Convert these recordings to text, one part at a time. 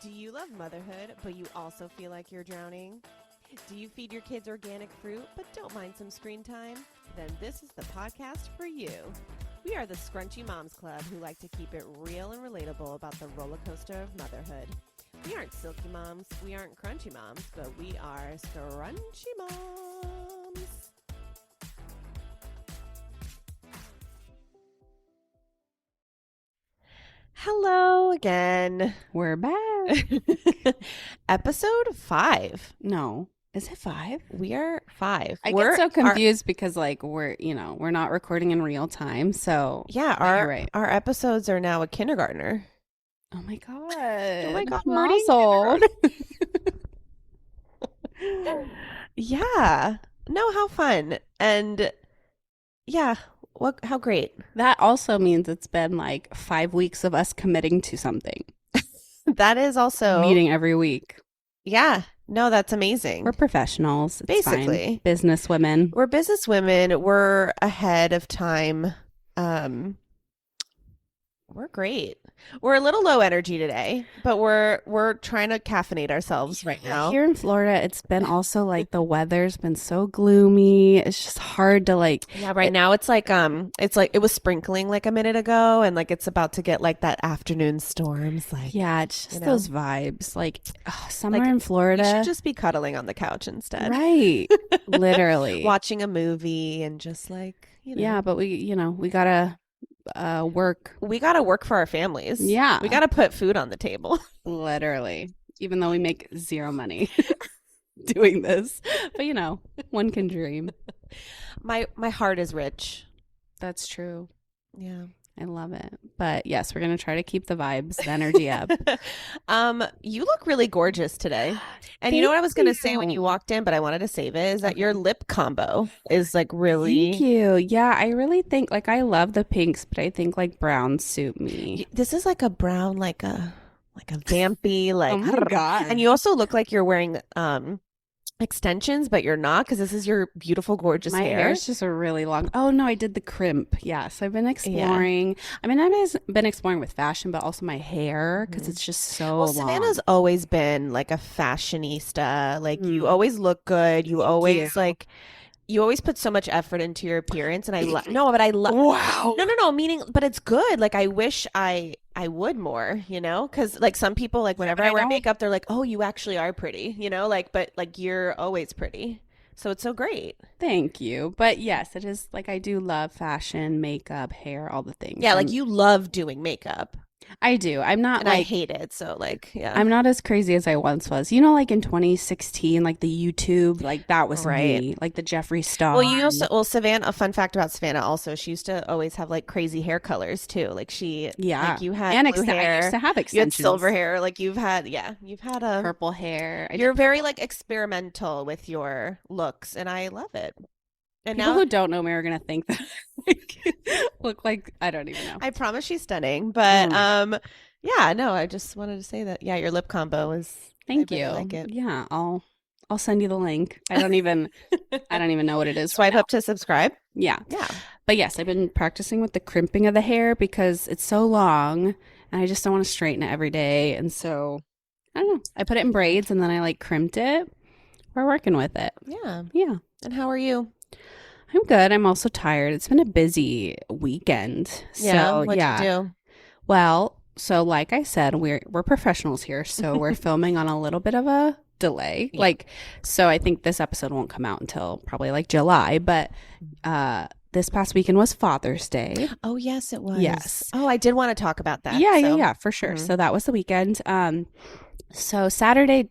Do you love motherhood, but you also feel like you're drowning? Do you feed your kids organic fruit, but don't mind some screen time? Then this is the podcast for you. We are the Scrunchy Moms Club who like to keep it real and relatable about the roller coaster of motherhood. We aren't silky moms, we aren't crunchy moms, but we are scrunchy moms. Hello again. We're back. Episode 5. No. Is it 5? We are 5. I get so confused because we're not recording in real time. So yeah, our episodes are now a kindergartner. Oh my God. Oh my God, Mazel. Yeah. No, how fun. And yeah, how great. That also means it's been like 5 weeks of us committing to something. That is also meeting every week. Yeah. No, that's amazing. We're professionals. It's basically fine. Business women. We're business women. We're ahead of time. We're great. We're a little low energy today, but we're trying to caffeinate ourselves right now. Here in Florida, it's been also like the weather's been so gloomy. It's just hard to now it's like it was sprinkling like a minute ago, and like it's about to get like that afternoon storms. It's just those vibes. Like summer in Florida, you should just be cuddling on the couch instead, right? Literally watching a movie and just Yeah, but we gotta work. We gotta work for our families. Yeah, we gotta put food on the table. Literally, even though we make zero money doing this, but one can dream. My heart is rich. That's true. Yeah, I love it. But yes, we're gonna try to keep the vibes, the energy up. You look really gorgeous today. And you know what I was gonna say when you walked in, but I wanted to save it, is that your lip combo is like really. Thank you. Yeah, I really think I love the pinks, but I think browns suit me. This is like a brown, like a vampy, oh my God. And you also look like you're wearing extensions, but you're not, because this is your beautiful, gorgeous hair. My hair's just a really long. Oh no, I did the crimp. Yes, I've been exploring. Yeah. I mean, I've been exploring with fashion, but also my hair, because it's just so long. Savannah's always been like a fashionista. Like you always look good. You always you always put so much effort into your appearance, and I love. Wow. No. Meaning, but it's good. Like I wish I would more, because like some people, like whenever I wear makeup, they're like, "Oh, you actually are pretty," but you're always pretty. So it's so great. Thank you. But yes, it is I do love fashion, makeup, hair, all the things. Yeah, you love doing makeup. I do. I'm not I hate it. So yeah. I'm not as crazy as I once was. In 2016, the YouTube, that was me. Like the Jeffree Star. Well, Savannah, a fun fact about Savannah also, she used to always have crazy hair colors too. You had blue hair. I used to have extensions. You had silver hair. You've had a purple hair. You're very experimental with your looks, and I love it. And people who don't know me are gonna think that look like I don't even know. I promise she's stunning, but I just wanted to say that your lip combo is. Thank you. Really like it. Yeah, I'll send you the link. I don't even know what it is. Swipe up to subscribe. Yeah. Yeah. But yes, I've been practicing with the crimping of the hair because it's so long, and I just don't want to straighten it every day, and so I don't know. I put it in braids and then I crimped it. We're working with it. Yeah. Yeah. And how are you? I'm good. I'm also tired. It's been a busy weekend. Yeah. What'd you do? Well, so like I said, we're professionals here, so we're filming on a little bit of a delay. Yeah. So I think this episode won't come out until probably July, but this past weekend was Father's Day. Oh, yes, it was. Yes. Oh, I did want to talk about that. Yeah, for sure. Mm-hmm. So that was the weekend. So Saturday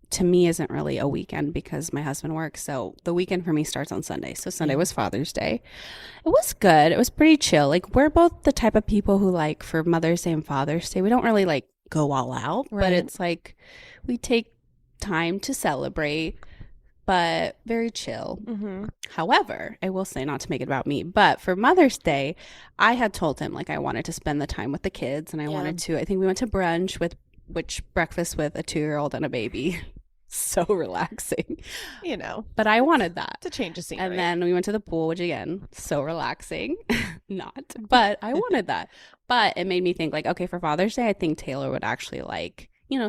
to me isn't really a weekend because my husband works. So the weekend for me starts on Sunday. So Sunday was Father's Day. It was good. It was pretty chill. We're both the type of people who for Mother's Day and Father's Day, we don't really go all out, right. But it's we take time to celebrate, but very chill. Mm-hmm. However, I will say, not to make it about me, but for Mother's Day, I had told him I wanted to spend the time with the kids, and I wanted to, I think we went to breakfast with a 2-year-old and a baby. So relaxing, but I wanted that to change the scenery. And then we went to the pool, which again, so relaxing. But I wanted that. But it made me think okay, for Father's Day, I think Taylor would actually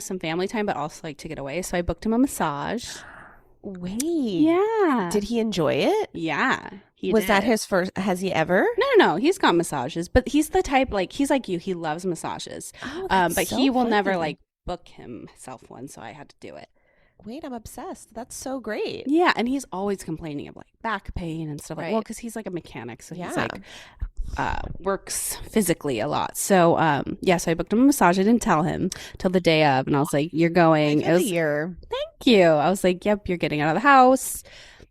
some family time, but also like to get away. So I booked him a massage. Wait. Yeah. Did he enjoy it? Yeah. Was that his first? Has he ever? No. He's got massages, but he's the type, like, he's like you. He loves massages. Oh, that's but so he will never funny. like book himself one. So I had to do it. Wait, I'm obsessed. That's so great. Yeah. And he's always complaining of like back pain and stuff like, Right. well, because he's like a mechanic. So he's Yeah. like, works physically a lot. So, so I booked him a massage. I didn't tell him till the day of, and I was like, "You're going." It was a year. Thank you. I was like, "Yep, you're getting out of the house."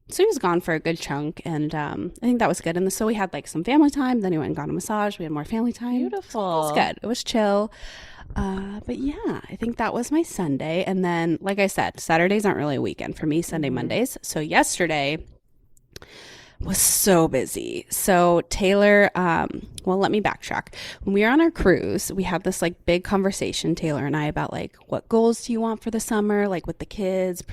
So he was gone for a good chunk, and I think that was good. And so we had like some family time. Then he went and got a massage. We had more family time. Beautiful. So it was good. It was chill. But yeah, I think that was my Sunday. And then, like I said, Saturdays aren't really a weekend for me. Sunday, Mondays. So yesterday was so busy. So Taylor, let me backtrack. When we were on our cruise, we had this like big conversation, Taylor and I, about like, what goals do you want for the summer? Like with the kids.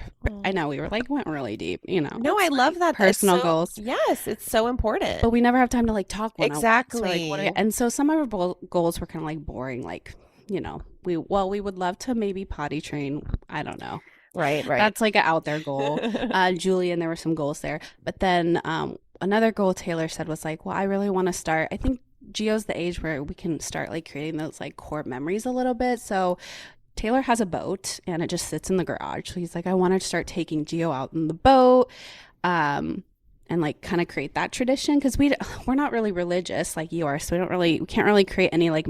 I know we were like, went really deep, No, I love that. Personal goals. Yes, it's so important. But we never have time to like talk one-on-one. Exactly. So, like, and so some of our goals were kind of like boring. Like, we would love to maybe potty train. I don't know. Right. That's like an out there goal. Julian, there were some goals there. But then another goal Taylor said was like, well, I really want to start. I think Gio's the age where we can start like creating those like core memories a little bit. So Taylor has a boat and it just sits in the garage. So he's like, I want to start taking Gio out in the boat. And like kind of create that tradition, because we're not really religious like you are. So we can't really create any like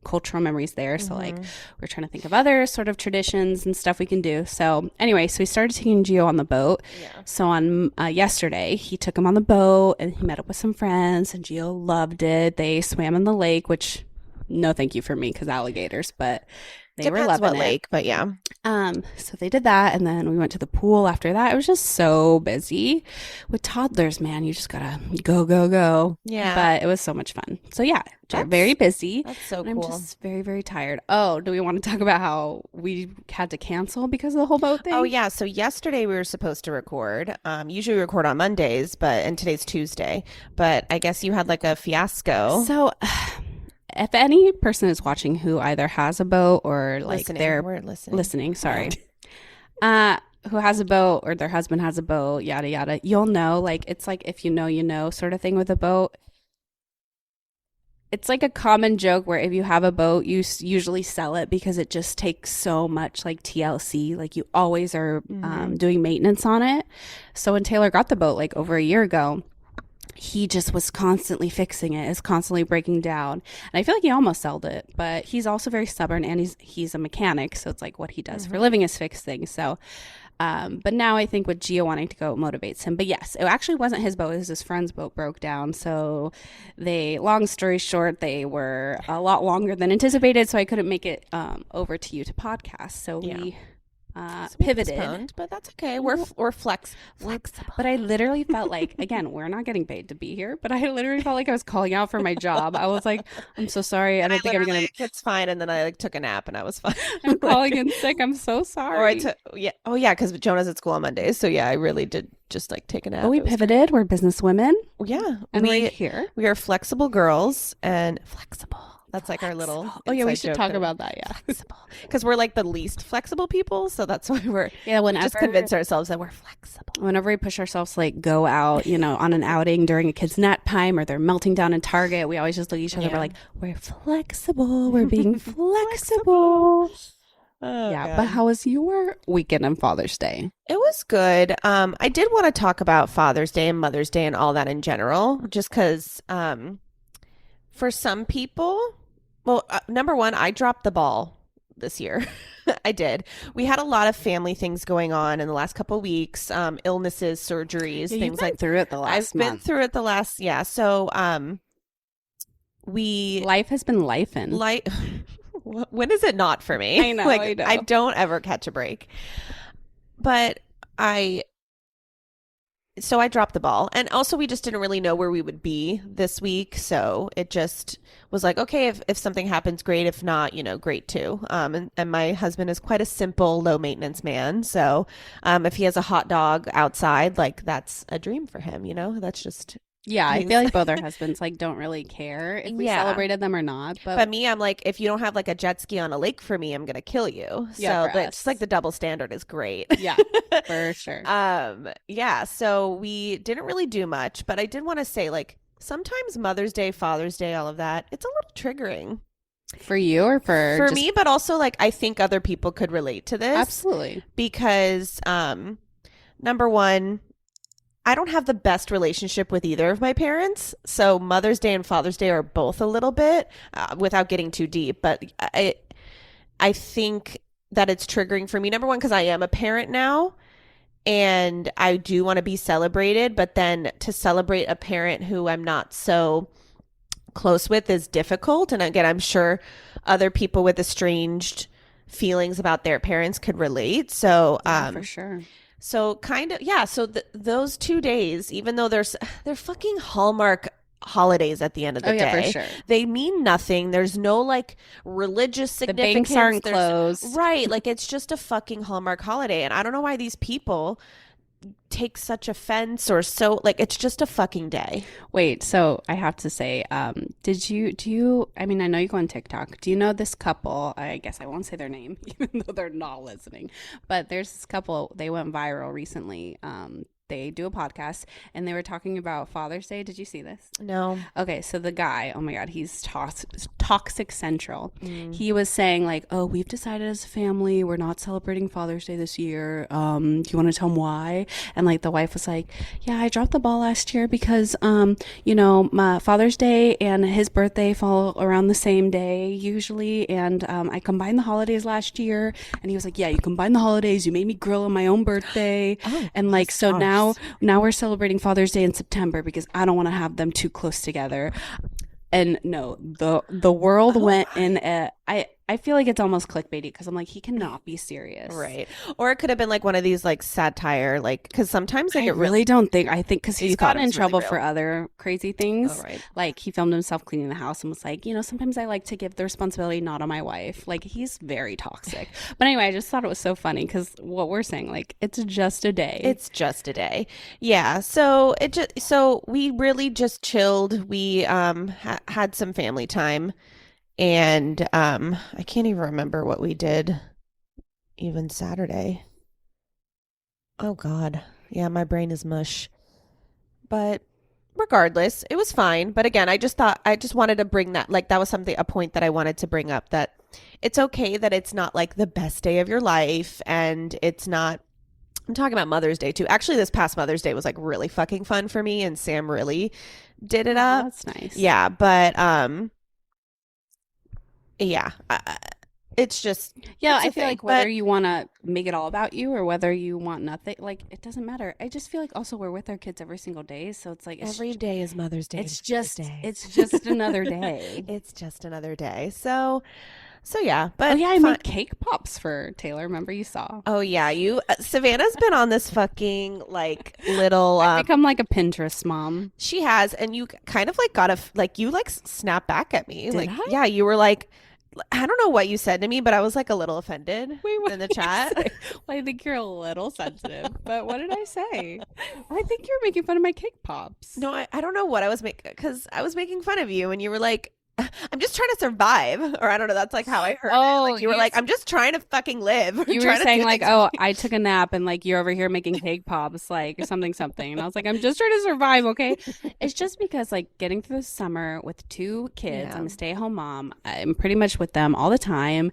cultural memories there. So like we're trying to think of other sort of traditions and stuff we can do. So anyway, so we started taking Gio on the boat. Yeah. So on yesterday, he took him on the boat and he met up with some friends, and Gio loved it. They swam in the lake, which no thank you for me because alligators, but they were loving what it. Lake, but yeah. So they did that, and then we went to the pool after that. It was just so busy with toddlers, man. You just gotta go. Yeah. But it was so much fun. So yeah, very busy. That's so cool. I'm just very, very tired. Oh, do we want to talk about how we had to cancel because of the whole boat thing? Oh yeah. So yesterday we were supposed to record. Usually we record on Mondays, and today's Tuesday. But I guess you had like a fiasco. So if any person is watching who either has a boat or like we're listening, sorry, who has a boat or their husband has a boat, yada yada, you'll know, like, it's like if you know sort of thing with a boat. It's like a common joke where if you have a boat, you usually sell it because it just takes so much like TLC. Like you always are doing maintenance on it. So when Taylor got the boat like over a year ago, he just was constantly fixing it. It's constantly breaking down. And I feel like he almost sold it, but he's also very stubborn, and he's a mechanic. So it's like what he does for a living is fix things. So, but now I think with Gio wanting to go motivates him. But yes, it actually wasn't his boat. It was his friend's boat broke down. So long story short, they were a lot longer than anticipated. So I couldn't make it over to you to podcast. So we pivoted, postponed, but that's okay. We're flexible. But I literally felt like, again, we're not getting paid to be here, but I literally felt like I was calling out for my job. I was like, I'm so sorry. I don't think I'm gonna. It's fine. And then I like took a nap and I was fine. I'm calling in sick. I'm so sorry. Because Jonah's at school on Mondays, so yeah, I really did just like take a nap. But we pivoted. We're business women. Yeah, and we're here. We are flexible girls and flexible. That's like our little. Oh yeah, we should talk about that. Yeah, flexible, because we're like the least flexible people, so that's why we're just convince ourselves that we're flexible. Whenever we push ourselves to like go out, on an outing during a kid's nap time, or they're melting down in Target, we always just look at each other. We're like, we're flexible. We're being flexible. Oh, yeah, God. But how was your weekend on Father's Day? It was good. I did want to talk about Father's Day and Mother's Day and all that in general, just because for some people. Well, number one, I dropped the ball this year. I did. We had a lot of family things going on in the last couple of weeks, illnesses, surgeries, things like through it the last month. I've been through it the last, yeah. So, life has been lifing. When is it not for me? I know. I don't ever catch a break. But So I dropped the ball. And also we just didn't really know where we would be this week. So it just was like, okay, if something happens, great. If not, great too. And my husband is quite a simple, low maintenance man. So if he has a hot dog outside, like that's a dream for him, that's just Yeah, I things. feel like both our husbands like don't really care if we Yeah. celebrated them or not. But me, I'm like, if you don't have like a jet ski on a lake for me, I'm gonna kill you. Yeah, So for that's just like us. the double standard is great. Yeah, for sure. Yeah, so we didn't really do much, but I did want to say like sometimes Mother's Day, Father's Day, all of that, it's a little triggering For you or for for just me, but also like I think other people could relate to this absolutely. because number one, I don't have the best relationship with either of my parents. So Mother's Day and Father's Day are both a little bit without getting too deep, but I think that it's triggering for me. Number one, because I am a parent now and I do want to be celebrated, but then to celebrate a parent who I'm not so close with is difficult. And again, I'm sure other people with estranged feelings about their parents could relate. So, Yeah, for sure. so kind of, yeah. So those 2 days, even though they're fucking Hallmark holidays at the end of the Oh yeah, day, for sure. they mean nothing. There's no like religious The significance. banks aren't There's- closed. Right. Like it's just a fucking Hallmark holiday. And I don't know why these people take such offense or so like it's just a fucking day. Wait, so I have to say, do you, I mean, I know you go on TikTok. Do you know this couple? I guess I won't say their name, even though they're not listening, but there's this couple, they went viral recently. They do a podcast and they were talking about Father's Day. Did you see this? No. Okay, so the guy, oh my God, he's toxic central. He was saying like, oh, we've decided as a family we're not celebrating Father's Day this year. Do you want to tell him why? And like the wife was like, yeah, I dropped the ball last year because, my Father's Day and his birthday fall around the same day usually. And I combined the holidays last year. And he was like, yeah, you combined the holidays. You made me grill on my own birthday. And like, so now we're celebrating Father's Day in September because I don't want to have them too close together. And no, the world went in I feel like it's almost clickbaity because I'm like, he cannot be serious. Right. Or it could have been like one of these like satire, like, because sometimes like I it really don't think, I think because You he's thought gotten it in was really trouble real. for other crazy things. Oh, right. Like he filmed himself cleaning the house and was like, sometimes I like to give the responsibility not on my wife. Like he's very toxic. But anyway, I just thought it was so funny because what we're saying, like, it's just a day. It's just a day. Yeah. So we really just chilled. We had some family time and I can't even remember what we did even Saturday. Oh God. Yeah, my brain is mush. But regardless, it was fine. But again, I just wanted to bring that, like that was a point that I wanted to bring up, that it's okay that it's not like the best day of your life and it's not. I'm talking about Mother's Day too. Actually, this past Mother's Day was like really fucking fun for me and Sam really did it up. That's nice. Yeah, but yeah, it's just Yeah, it's a I feel thing, like whether but- you want to make it all about you or whether you want nothing, like it doesn't matter. I just feel like also we're with our kids every single day, so it's like every day is Mother's Day. it's just day. it's just another day. It's just another day. So yeah, but Oh yeah, I fine. made cake pops for Taylor. Remember you saw? Oh yeah, you Savannah's been on this fucking like little I think I'm like a Pinterest mom. she has, and you kind of like got a like you like snap back at me. Did like I? yeah, you were like, I don't know what you said to me, but I was like a little offended Wait, in the chat. Well, I think you're a little sensitive, but what did I say? I think you're making fun of my cake pops. No, I don't know what I was making, because I was making fun of you and you were like, I'm just trying to survive, or I don't know, that's like how I heard it. Oh, Like you were you like, I'm just trying to fucking live. You were Trying to saying do like, things- oh, I took a nap and like you're over here making cake pops, like something. And I was like, I'm just trying to survive, okay? It's just because like getting through the summer with 2 kids, Yeah. I'm a stay-at-home mom. I'm pretty much with them all the time.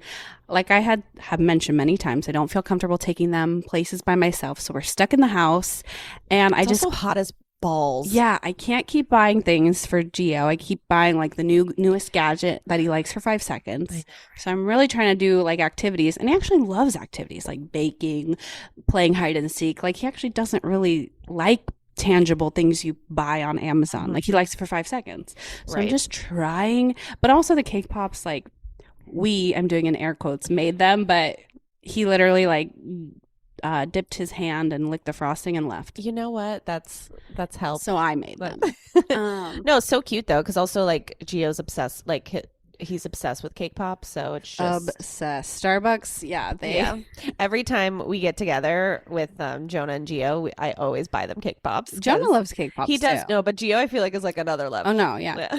Like I have mentioned many times, I don't feel comfortable taking them places by myself, so we're stuck in the house, and I It's just also hot as balls. yeah, I can't keep buying things for Gio. I keep buying like the newest gadget that he likes for 5 seconds. So I'm really trying to do like activities, and he actually loves activities like baking, playing hide and seek. Like he actually doesn't really like tangible things you buy on Amazon. Like he likes it for 5 seconds. So I'm Right. just trying, but also the cake pops, like I'm doing in air quotes, made them, but he literally like dipped his hand and licked the frosting and left. You know what? That's help. So I made them. No, so cute though, because also like Gio's obsessed. Like he's obsessed with cake pops, so it's just Obsessed. Starbucks, yeah, every time we get together with Jonah and Gio, I always buy them cake pops. Jonah loves cake pops He does too. no, but Gio I feel like is like another level. Oh no, yeah.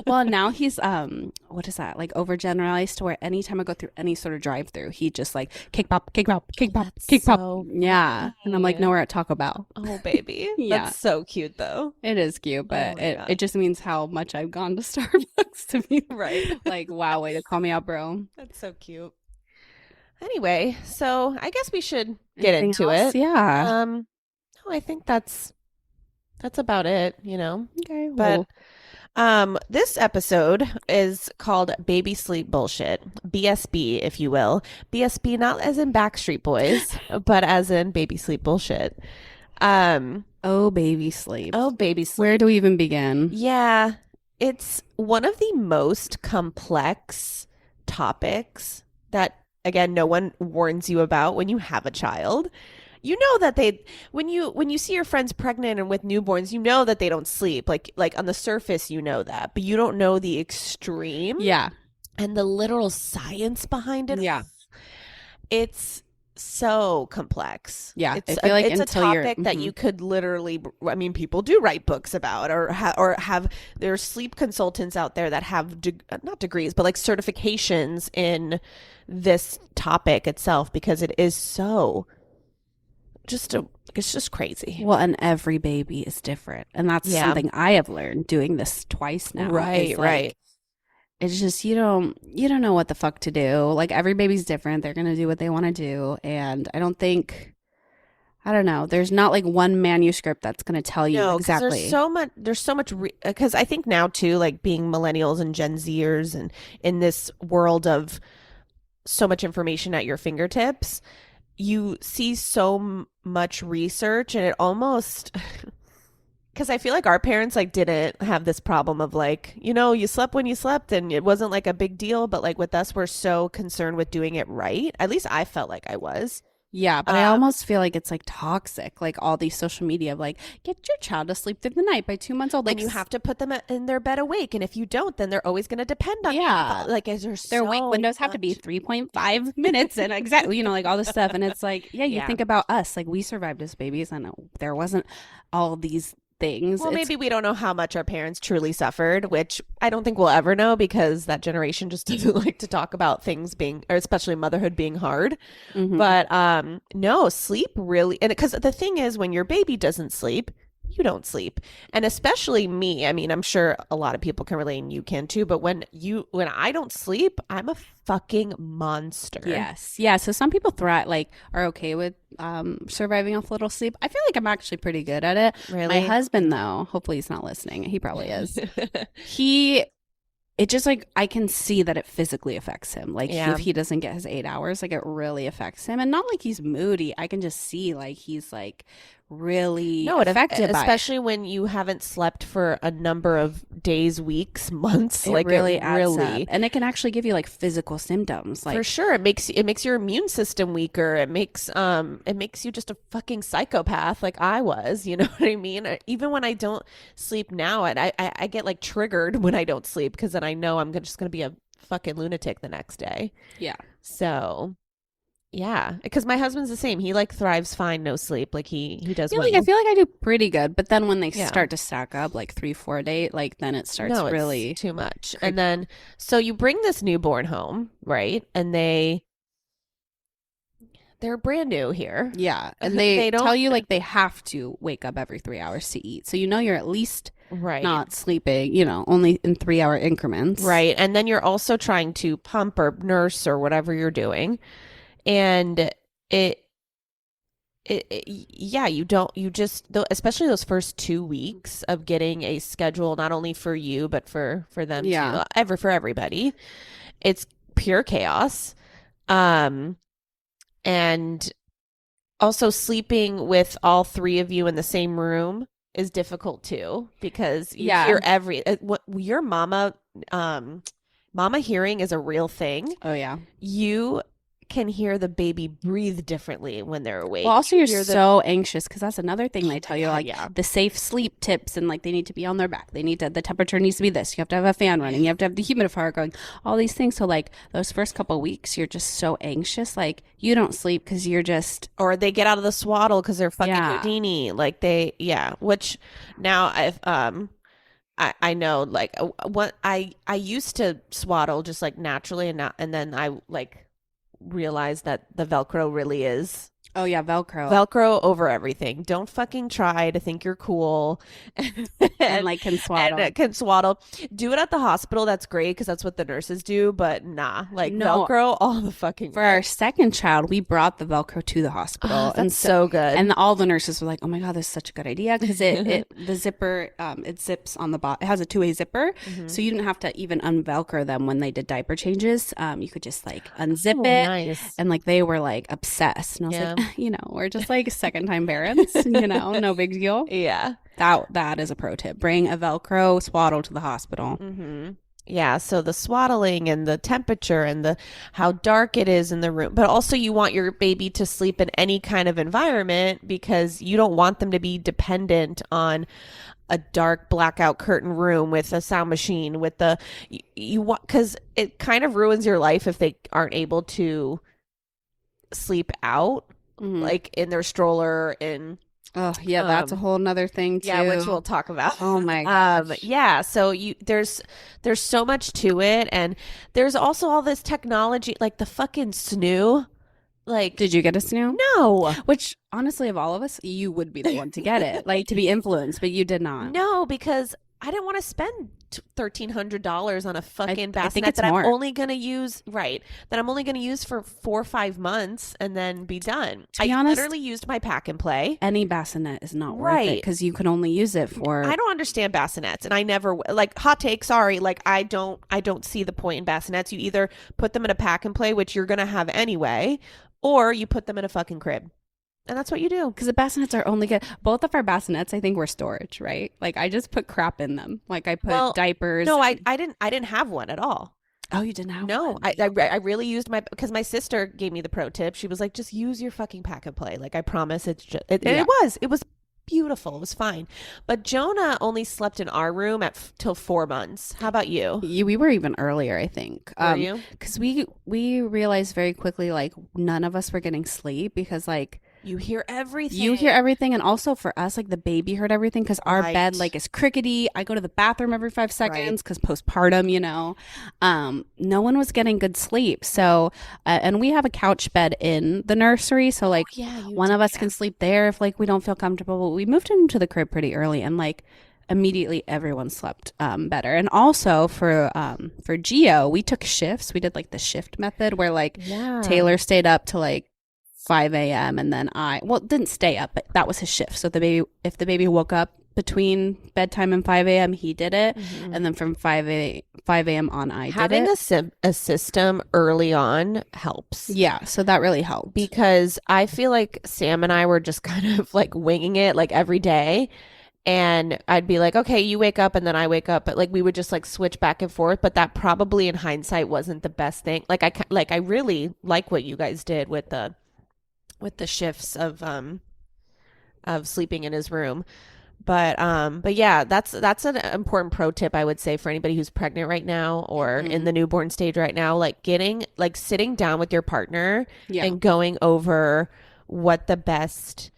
Well, now he's what is that? Like overgeneralized to where anytime I go through any sort of drive through, he just like cake pop, cake pop, cake pop, That's cake pop. so Yeah. funny. And I'm like, no, we're at Taco Bell. Oh baby. Yeah. That's so cute though. It is cute, but Oh my God. it just means how much I've gone to Starbucks to be Right. like, wow, way to call me out, bro. That's so cute. Anyway, so I guess we should get Anything into else? it. Yeah. No, I think that's about it, Okay. But this episode is called Baby Sleep Bullshit. BSB, if you will. BSB not as in Backstreet Boys, but as in Baby Sleep Bullshit. Oh, baby sleep. Oh, baby sleep. Where do we even begin? Yeah, it's one of the most complex topics that, again, no one warns you about when you have a child. You know that when you see your friends pregnant and with newborns, you know that they don't sleep. Like on the surface, you know that, but you don't know the extreme. Yeah. And the literal science behind it. Yeah. It's so complex. Yeah. It's I feel like it's a until you're topic that you could literally, I mean, people do write books about or have there's sleep consultants out there that have not degrees, but like certifications in this topic itself, because it is so it's just crazy. Well, and every baby is different. And that's something I have learned doing this twice now. Right, right. It's just you don't know what the fuck to do. Like every baby's different. They're gonna do what they want to do, and I don't know. There's not like one manuscript that's gonna tell you exactly. There's so much because I think now too, like being millennials and Gen Zers, and in this world of so much information at your fingertips, you see so much research, and it almost. Because I feel like our parents like didn't have this problem of like, you slept when you slept and it wasn't like a big deal. But like with us, we're so concerned with doing it right. At least I felt like I was. Yeah, but I almost feel like it's like toxic. Like all these social media of like, get your child to sleep through the night by 2 months old. Like you have to put them in their bed awake. And if you don't, then they're always going to depend on you. Like their wake windows have to be 3.5 minutes and exactly, like all this stuff. And it's like, you think about us. Like we survived as babies and there wasn't all these things. Well, maybe we don't know how much our parents truly suffered, which I don't think we'll ever know because that generation just doesn't like to talk about things being, or especially motherhood being hard. Mm-hmm. But no, sleep really, and because the thing is, when your baby doesn't sleep, you don't sleep. And especially me, I mean, I'm sure a lot of people can relate and you can too, but when I don't sleep, I'm a fucking monster. Yes. Yeah. So some people are okay with surviving off little sleep. I feel like I'm actually pretty good at it. Really? My husband though, hopefully he's not listening. He probably is. It just like I can see that it physically affects him. Like if he doesn't get his 8 hours, like it really affects him. And not like he's moody. I can just see like he's like really affected by it. Especially when you haven't slept for a number of days, weeks, months. It really adds up. And it can actually give you like physical symptoms. Like for sure. It makes your immune system weaker. It makes you just a fucking psychopath like I was. You know what I mean? Even when I don't sleep now, and I get like triggered when I don't sleep because then I know I'm just gonna be a fucking lunatic the next day. Yeah. So yeah, because my husband's the same. He like thrives fine, no sleep. Like he does. I feel like I do pretty good, but then when they start to stack up like 3-4 a day, like then it starts really too much. And then so you bring this newborn home, right? And they're brand new here. Yeah, and they tell you like they have to wake up every 3 hours to eat, so you're at least not sleeping. Only in 3-hour increments. Right, and then you're also trying to pump or nurse or whatever you're doing. And especially those first 2 weeks of getting a schedule, not only for you, but for them too, for everybody, it's pure chaos. And also sleeping with all 3 of you in the same room is difficult too, because you hear your mama hearing is a real thing. Oh yeah. You can hear the baby breathe differently when they're awake. Well, also you're Hear so anxious because that's another thing they tell you, like yeah. the safe sleep tips, and like they need to be on their back. They need to, the temperature needs to be this. You have to have a fan running. You have to have the humidifier going. All these things. So like those first couple of weeks, you're just so anxious. Like you don't sleep because you're just, or they get out of the swaddle because they're fucking Yeah. Houdini. Like they, which now I know, like what I used to swaddle just like naturally, and then I like realized that the Velcro really is oh yeah, Velcro. Velcro over everything. Don't fucking try to think you're cool and like can swaddle. and can swaddle. Do it at the hospital. That's great because that's what the nurses do. But nah, like No. Velcro all the fucking For way. our second child, we brought the Velcro to the hospital. Oh, that's and so good. And all the nurses were like, oh my God, this is such a good idea. Because the zipper, it zips on the bottom. It has a two-way zipper. Mhm. So you didn't have to even unvelcro them when they did diaper changes. You could just like unzip Oh, it. nice. And like they were like obsessed. And I was Yeah. like, we're just like second time parents, no big deal. Yeah. That is a pro tip. Bring a Velcro swaddle to the hospital. Mm-hmm. Yeah, so the swaddling and the temperature and the how dark it is in the room, but also you want your baby to sleep in any kind of environment because you don't want them to be dependent on a dark blackout curtain room with a sound machine with the you want, because it kind of ruins your life if they aren't able to sleep out, Mhm. like in their stroller in Oh yeah, that's a whole nother thing too. yeah, which we'll talk about. Oh my gosh. Yeah, so there's so much to it, and there's also all this technology, like the fucking snoo. Like, Did you get a snoo? no, Which honestly, of all of us, you would be the one to get it, like to be influenced, but you did not. no, because I didn't want to spend $1,300 on a fucking I think bassinet it's that more. I'm only gonna use that I'm only gonna use for 4 or 5 months and then be done. To be I honest, literally used my pack and play. any bassinet is not worth it Right. because you can only use it for. I don't understand bassinets, and I never like hot take. Sorry, like I don't see the point in bassinets. You either put them in a pack and play, which you're gonna have anyway, or you put them in a fucking crib, and that's what you do. Because the bassinets are only good. Both of our bassinets, I think, were storage, right? Like I just put crap in them. Like I put diapers. No, I didn't have one at all. Oh, you didn't have No, one? I really used because my sister gave me the pro tip. She was like, just use your fucking pack and play. Like I promise, it's just and Yeah. it was beautiful. It was fine. But Jonah only slept in our room till 4 months. How about you? We were even earlier, I think. Were you? Because we realized very quickly, like none of us were getting sleep because like You hear everything. you hear everything, and also for us, like the baby heard everything because our Right. bed like is crickety. I go to the bathroom every 5 seconds because postpartum, no one was getting good sleep. So, and we have a couch bed in the nursery, so like one of us can sleep there if like we don't feel comfortable. But we moved into the crib pretty early, and like immediately everyone slept better. And also for Geo, we took shifts. We did like the shift method where like Taylor stayed up to like 5 a.m. and then didn't stay up, but that was his shift. So if the baby woke up between bedtime and 5 a.m., he did it. Mhm. And then from 5 a.m. on, I did Having it. a system early on helps. Yeah, so that really helped. Because I feel like Sam and I were just kind of like winging it like every day. And I'd be like, okay, you wake up and then I wake up. But like we would just like switch back and forth. But that probably in hindsight wasn't the best thing. Like I really like what you guys did with the shifts of sleeping in his room. But yeah, that's an important pro tip I would say for anybody who's pregnant right now or in the newborn stage right now, like sitting down with your partner and going over what the best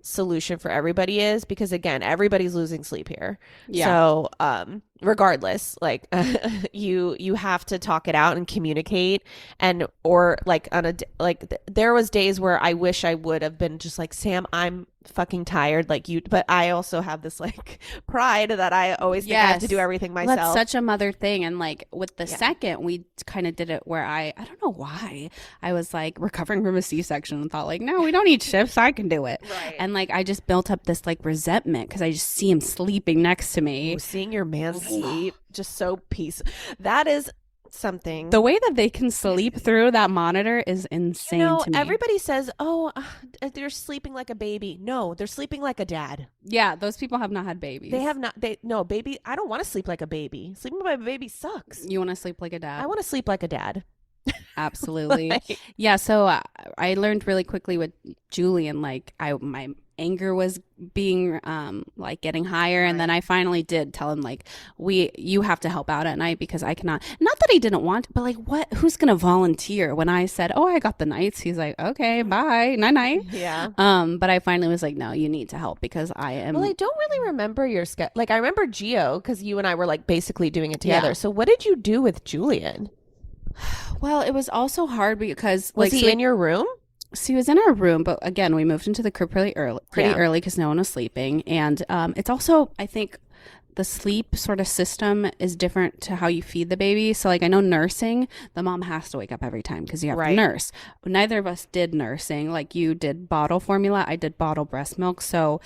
solution for everybody is, because again, everybody's losing sleep here. So regardless, like you have to talk it out and communicate, and or like there was days where I wish I would have been just like, Sam, I'm fucking tired like you, but I also have this like pride that I always think I have to do everything myself. That's such a mother thing. And like with the second, we kind of did it where I don't know why I was like recovering from a C-section and thought like, no, we don't need shifts, I can do it. Right. And like I just built up this like resentment because I just see him sleeping next to me. Seeing your man sleep, just so peaceful. That is something. The way that they can sleep through that monitor is insane to me. Everybody says, oh, they're sleeping like a baby. No, they're sleeping like a dad. Yeah, those people have not had babies. They have not. No, baby. I don't want to sleep like a baby. Sleeping like a baby sucks. You want to sleep like a dad? I want to sleep like a dad. Absolutely. Like, Yeah, so I learned really quickly with Julian, like my anger was being like getting higher, and then Right. I finally did tell him like you have to help out at night because I cannot. Not that he didn't want, but like who's going to volunteer when I said, "Oh, I got the nights." He's like, "Okay, bye. Night-night." Yeah. But I finally was like, "No, you need to help because I Well, I am." don't really remember your schedule. Like, I remember Geo because you and I were like basically doing it together. Yeah. So, what did you do with Julian? Well, it was also hard because Was he in your room? So he was in our room, but again, we moved into the crib pretty early because no one was sleeping. And it's also, I think, the sleep sort of system is different to how you feed the baby. So, like, I know nursing, the mom has to wake up every time because you have to Right. nurse. Neither of us did nursing. Like, you did bottle formula, I did bottle breast milk. So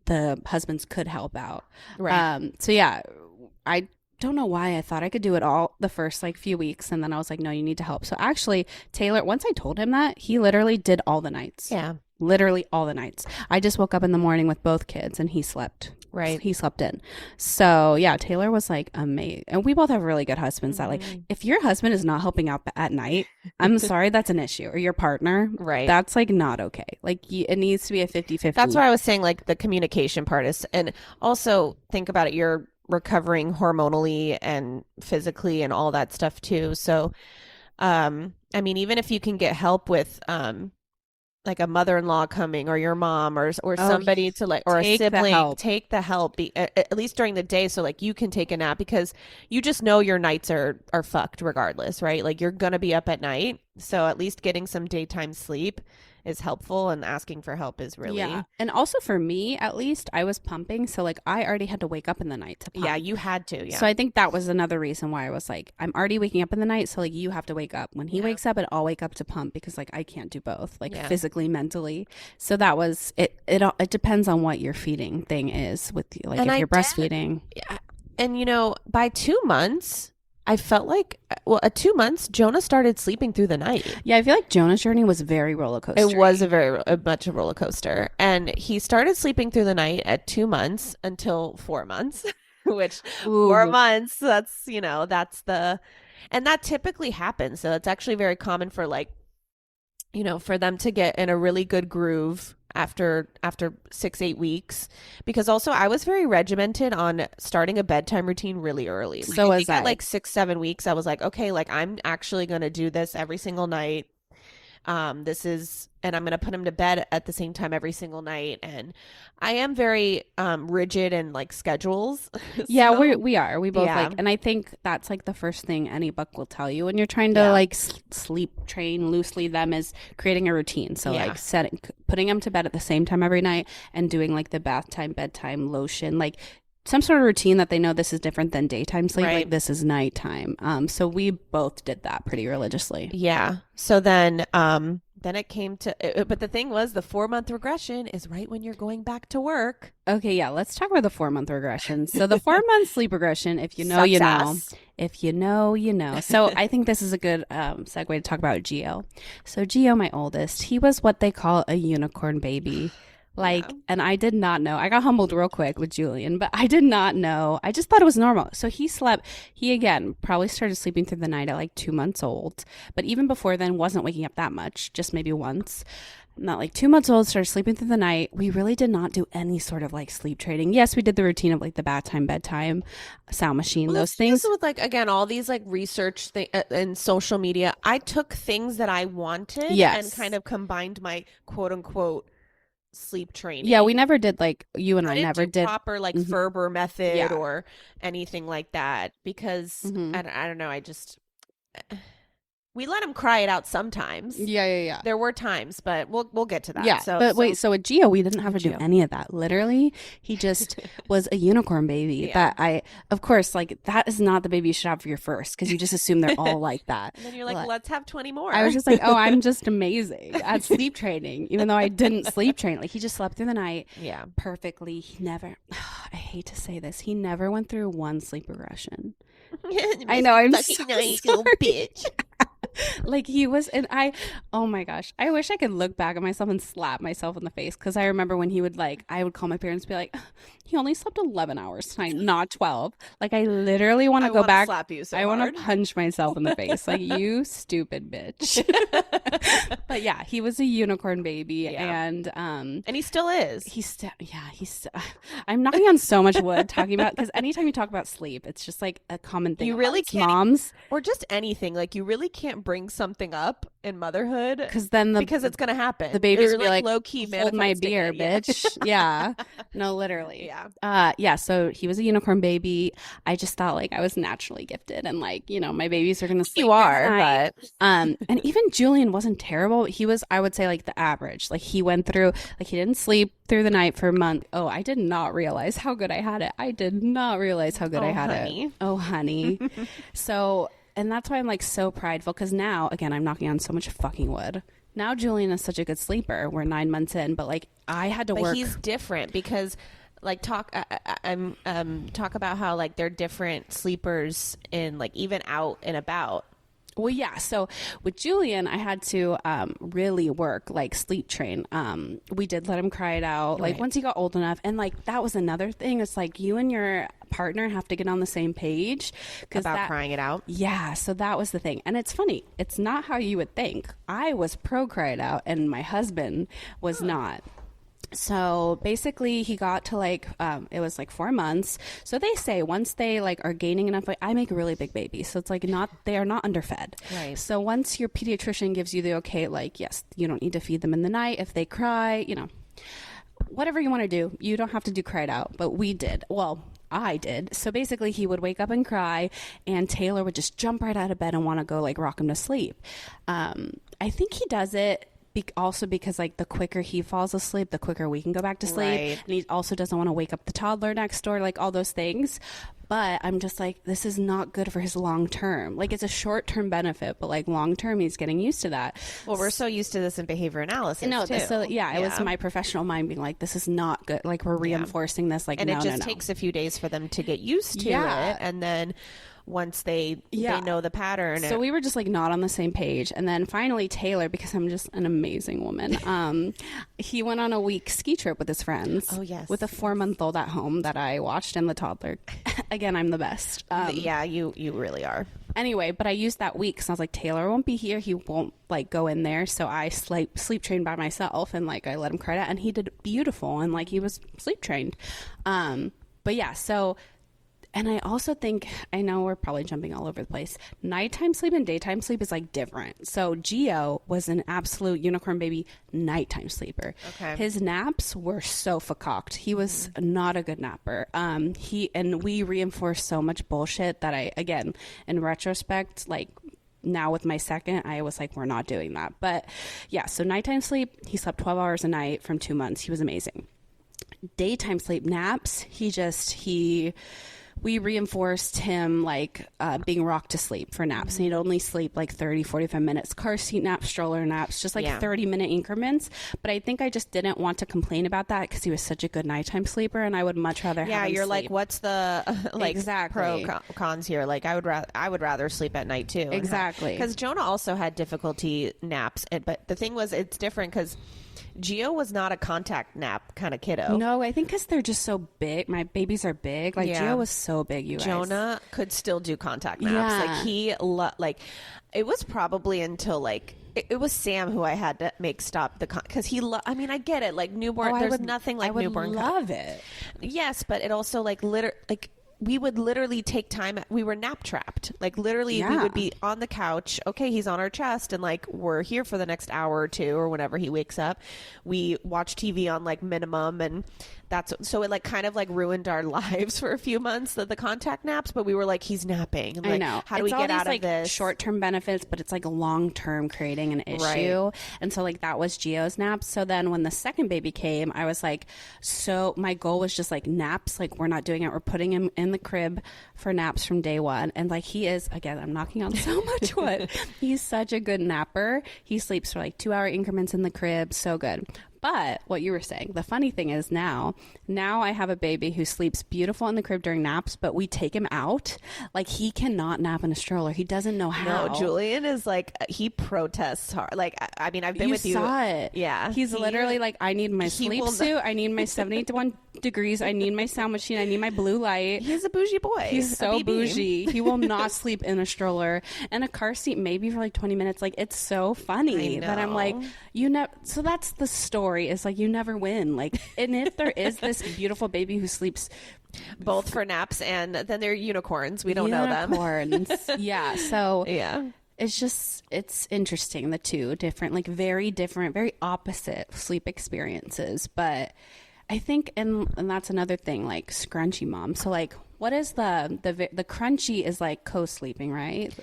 the husbands could help out. Right. So, yeah, I don't know why I thought I could do it all the first like few weeks, and then I was like, no, you need to help. So actually, Taylor, once I told him that, he literally did all the nights. Yeah. Literally all the nights. I just woke up in the morning with both kids and he slept. Right. He slept in. So yeah, Taylor was like amazing. And we both have really good husbands that like, if your husband is not helping out at night, I'm sorry, that's an issue. Or your partner, Right. that's like not okay. Like it needs to be a 50-50. That's why I was saying like the communication part is, and also think about it. You're recovering hormonally and physically and all that stuff too. So, I mean, even if you can get help with, like a mother-in-law coming or your mom or somebody to like, or a take the sibling, help. take the help at least during the day. So like you can take a nap because you just know your nights are fucked regardless, right? Like you're going to be up at night. So at least getting some daytime sleep is helpful, and asking for help is really. Yeah. And also for me, at least, I was pumping. So like I already had to wake up in the night to pump. Yeah, you had to. Yeah. So I think that was another reason why I was like, I'm already waking up in the night. So like you have to wake up. When he wakes up, and I'll wake up to pump because like I can't do both, like physically, mentally. So that was it. It depends on what your feeding thing is with you. Like And if I you're did. breastfeeding. Yeah. And by 2 months, I felt like, well, at 2 months, Jonah started sleeping through the night. Yeah, I feel like Jonah's journey was very roller coaster. It was much a roller coaster. And he started sleeping through the night at 2 months until 4 months, which 4 months, that's, and that typically happens. So it's actually very common for like, for them to get in a really good groove after 6-8 weeks, because also I was very regimented on starting a bedtime routine really early. Like, So I was think at I. like 6-7 weeks I was like, okay, like I'm actually going to do this every single night. And I'm going to put him to bed at the same time every single night. And I am very rigid in like schedules. Yeah, So, we are. We both yeah. like, and I think that's like the first thing any book will tell you when you're trying to like sleep train loosely them is creating a routine. So like putting them to bed at the same time every night and doing like the bath time, bedtime, lotion, like some sort of routine that they know this is different than daytime sleep. Right. Like this is nighttime. So we both did that pretty religiously. Yeah. So then it came to, but the thing was, the 4-month regression is right when you're going back to work. Okay, yeah, let's talk about the 4-month regression. So the 4-month sleep regression, if you know, Sucks you know. ass. If you know, you know. So I think this is a good segue to talk about Gio. So Gio, my oldest, he was what they call a unicorn baby. Like, and I did not know. I got humbled real quick with Julian, but I did not know. I just thought it was normal. So he again probably started sleeping through the night at like 2 months old. But even before then, wasn't waking up that much, just maybe once. Not like 2 months old, started sleeping through the night. We really did not do any sort of like sleep training. Yes, we did the routine of like the bath time, bedtime, sound machine, those things. With like, again, all these like research and social media, I took things that I wanted and kind of combined my quote unquote sleep training. Yeah, we never did like you and I never did proper like Ferber method or anything like that because I don't know. We let him cry it out sometimes. Yeah. There were times, but we'll get to that. Yeah, so with Gio, we didn't have to do any of that. Literally, he just was a unicorn baby. That of course, like that is not the baby you should have for your first because you just assume they're all like that. And then you're like, let's have 20 more. I was just like, oh, I'm just amazing at sleep training, even though I didn't sleep train. Like he just slept through the night, perfectly. He never. I hate to say this, he never went through one sleep regression. I know, I'm so sorry. Little bitch. Like he was, and oh my gosh, I wish I could look back at myself and slap myself in the face. Cause I remember when he would I would call my parents and be like, he only slept 11 hours tonight, not 12. Like I literally want to go back. Slap you so I want hard. to punch myself in the face. Like, you stupid bitch. But yeah, he was a unicorn baby. And he still is. I'm knocking on so much wood talking about, because anytime you talk about sleep, it's just like a common thing. You really can't, moms, or just anything. Like you really can't bring something up in motherhood because it's going to happen. The baby's gonna be like, low key, hold my beer, bitch. Yeah. No, literally. Yeah. So he was a unicorn baby. I just thought like I was naturally gifted, and like, you know, my babies are gonna sleep. You are, but and even Julian wasn't terrible. He was, I would say, like the average. Like he went through, like he didn't sleep through the night for a month. Oh, I did not realize how good I had it. I did not realize how good I had it. Oh, honey. So, and that's why I'm like so prideful, because now, again, I'm knocking on so much fucking wood. Now Julian is such a good sleeper. We're 9 months in, but like I had to work. But he's different because like talk about how like they're different sleepers in like even out and about. Well, yeah. So with Julian, I had to really work, like sleep train. We did let him cry it out, like once he got old enough. And like that was another thing. It's like you and your partner have to get on the same page about crying it out. Yeah. So that was the thing. And it's funny. It's not how you would think. I was pro cry it out, and my husband was not. So basically he got to like it was like 4 months. So they say once they like are gaining enough weight, I make a really big baby, so it's like they are not underfed. Right. So once your pediatrician gives you the okay, like yes, you don't need to feed them in the night. If they cry, you know, whatever you want to do, you don't have to do cry it out. But we did. Well, I did. So basically he would wake up and cry, and Taylor would just jump right out of bed and want to go like rock him to sleep. I think he does it also because like the quicker he falls asleep, the quicker we can go back to sleep. Right. And he also doesn't want to wake up the toddler next door, like all those things. But I'm just like, this is not good for his long term. Like it's a short term benefit, but like long term, he's getting used to that. Well, we're so used to this in behavior analysis. No, too. So yeah, it was my professional mind being like, this is not good. Like we're reinforcing this. Like, and no, it just takes a few days for them to get used to it, and then once they know the pattern. So we were just like not on the same page. And then finally Taylor, because I'm just an amazing woman, he went on a week ski trip with his friends. Oh yes. With a 4-month-old at home that I watched, and the toddler. Again, I'm the best. Yeah, you really are. Anyway, but I used that week because I was like, Taylor won't be here. He won't like go in there. So I sleep trained by myself, and like I let him cry out, and he did beautiful, and like he was sleep trained. But yeah, so. And I also think, I know we're probably jumping all over the place. Nighttime sleep and daytime sleep is like different. So Gio was an absolute unicorn baby nighttime sleeper. Okay. His naps were so fakaked. He was not a good napper. And we reinforced so much bullshit that I, again, in retrospect, like now with my second, I was like, we're not doing that. But yeah, so nighttime sleep, he slept 12 hours a night from 2 months. He was amazing. Daytime sleep naps, we reinforced him like being rocked to sleep for naps, and he'd only sleep like 30-45 minutes, car seat naps, stroller naps, just like 30-minute increments. But I think I just didn't want to complain about that because he was such a good nighttime sleeper, and I would much rather have him you're sleep. like, what's the like exactly. pro cons here? Like I would rather sleep at night too. Exactly. Because Jonah also had difficulty naps, but the thing was, it's different because Gio was not a contact nap kind of kiddo. No, I think because they're just so big. My babies are big. Like Gio was so big, you guys. Jonah could still do contact naps. Yeah. Like it was probably until like it was Sam who I had to make stop because I mean, I get it. Like newborn, there's nothing like newborn. I would love it. Yes, but it also like we would literally take time. We were nap trapped. Like literally we would be on the couch. Okay, he's on our chest, and like we're here for the next hour or two or whenever he wakes up. We watch TV on like minimum, and so it like kind of like ruined our lives for a few months, the contact naps, but we were like, he's napping. Like, I know. How do we get out of this? Short-term benefits, but it's like long-term creating an issue. Right. And so like that was Gio's naps. So then when the second baby came, I was like, so my goal was just like naps. Like we're not doing it. We're putting him in the crib for naps from day one. And like he is, again, I'm knocking on so much wood. He's such a good napper. He sleeps for like 2-hour increments in the crib. So good. But what you were saying, the funny thing is now I have a baby who sleeps beautiful in the crib during naps, but we take him out. Like, he cannot nap in a stroller. He doesn't know how. No, Julian is like, he protests hard. Like, I mean, I've been with you. You saw it. Yeah. He's literally like, I need my sleep suit. I need my 71 degrees. I need my sound machine. I need my blue light. He's a bougie boy. He's so bougie. He will not sleep in a stroller and a car seat maybe for like 20 minutes. Like, it's so funny that I'm like, so that's the story, is like, you never win. Like, and if there is this beautiful baby who sleeps both for naps and then they're unicorns. We don't know them. Unicorns. Yeah. So yeah. It's interesting, the two different, like very different, very opposite sleep experiences. But I think, and that's another thing, like scrunchy mom. So like, what is the crunchy is like co-sleeping, right?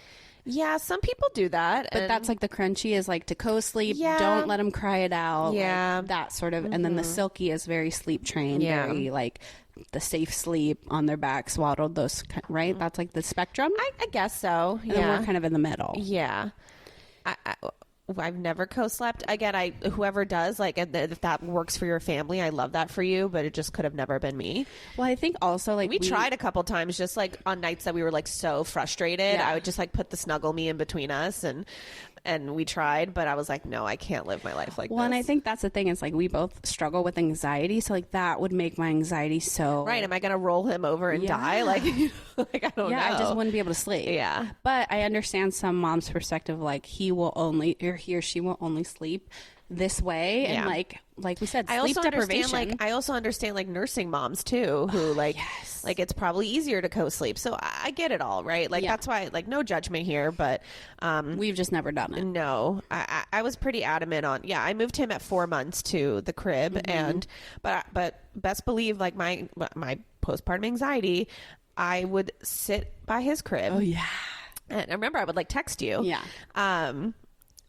Yeah, some people do that. But that's like the crunchy is like to co-sleep. Yeah. Don't let them cry it out. Yeah. Like that sort of. And then the silky is very sleep trained, very like the safe sleep on their back, swaddled, those, right? That's like the spectrum. I guess so. And then we're kind of in the middle. Yeah. I've never co-slept. Again, whoever does, like, if that works for your family, I love that for you, but it just could have never been me. Well, I think also, like, we tried a couple times, just like on nights that we were like so frustrated. Yeah. I would just like put the snuggle me in between us, and we tried, but I was like, no, I can't live my life like this. Well, and I think that's the thing, is like, we both struggle with anxiety, so like that would make my anxiety so right. Am I gonna roll him over and die? Like, like, I don't know. I just wouldn't be able to sleep. Yeah. But I understand some mom's perspective, like, he or she will only sleep this way, and like we said, sleep deprivation. I also understand like nursing moms too, who like like it's probably easier to co-sleep. So I get it all, right? Like that's why, like, no judgment here, but we've just never done it. No, I was pretty adamant on. Yeah, I moved him at 4 months to the crib, and but best believe, like, my postpartum anxiety, I would sit by his crib. Oh yeah. And I remember I would like text you. Yeah.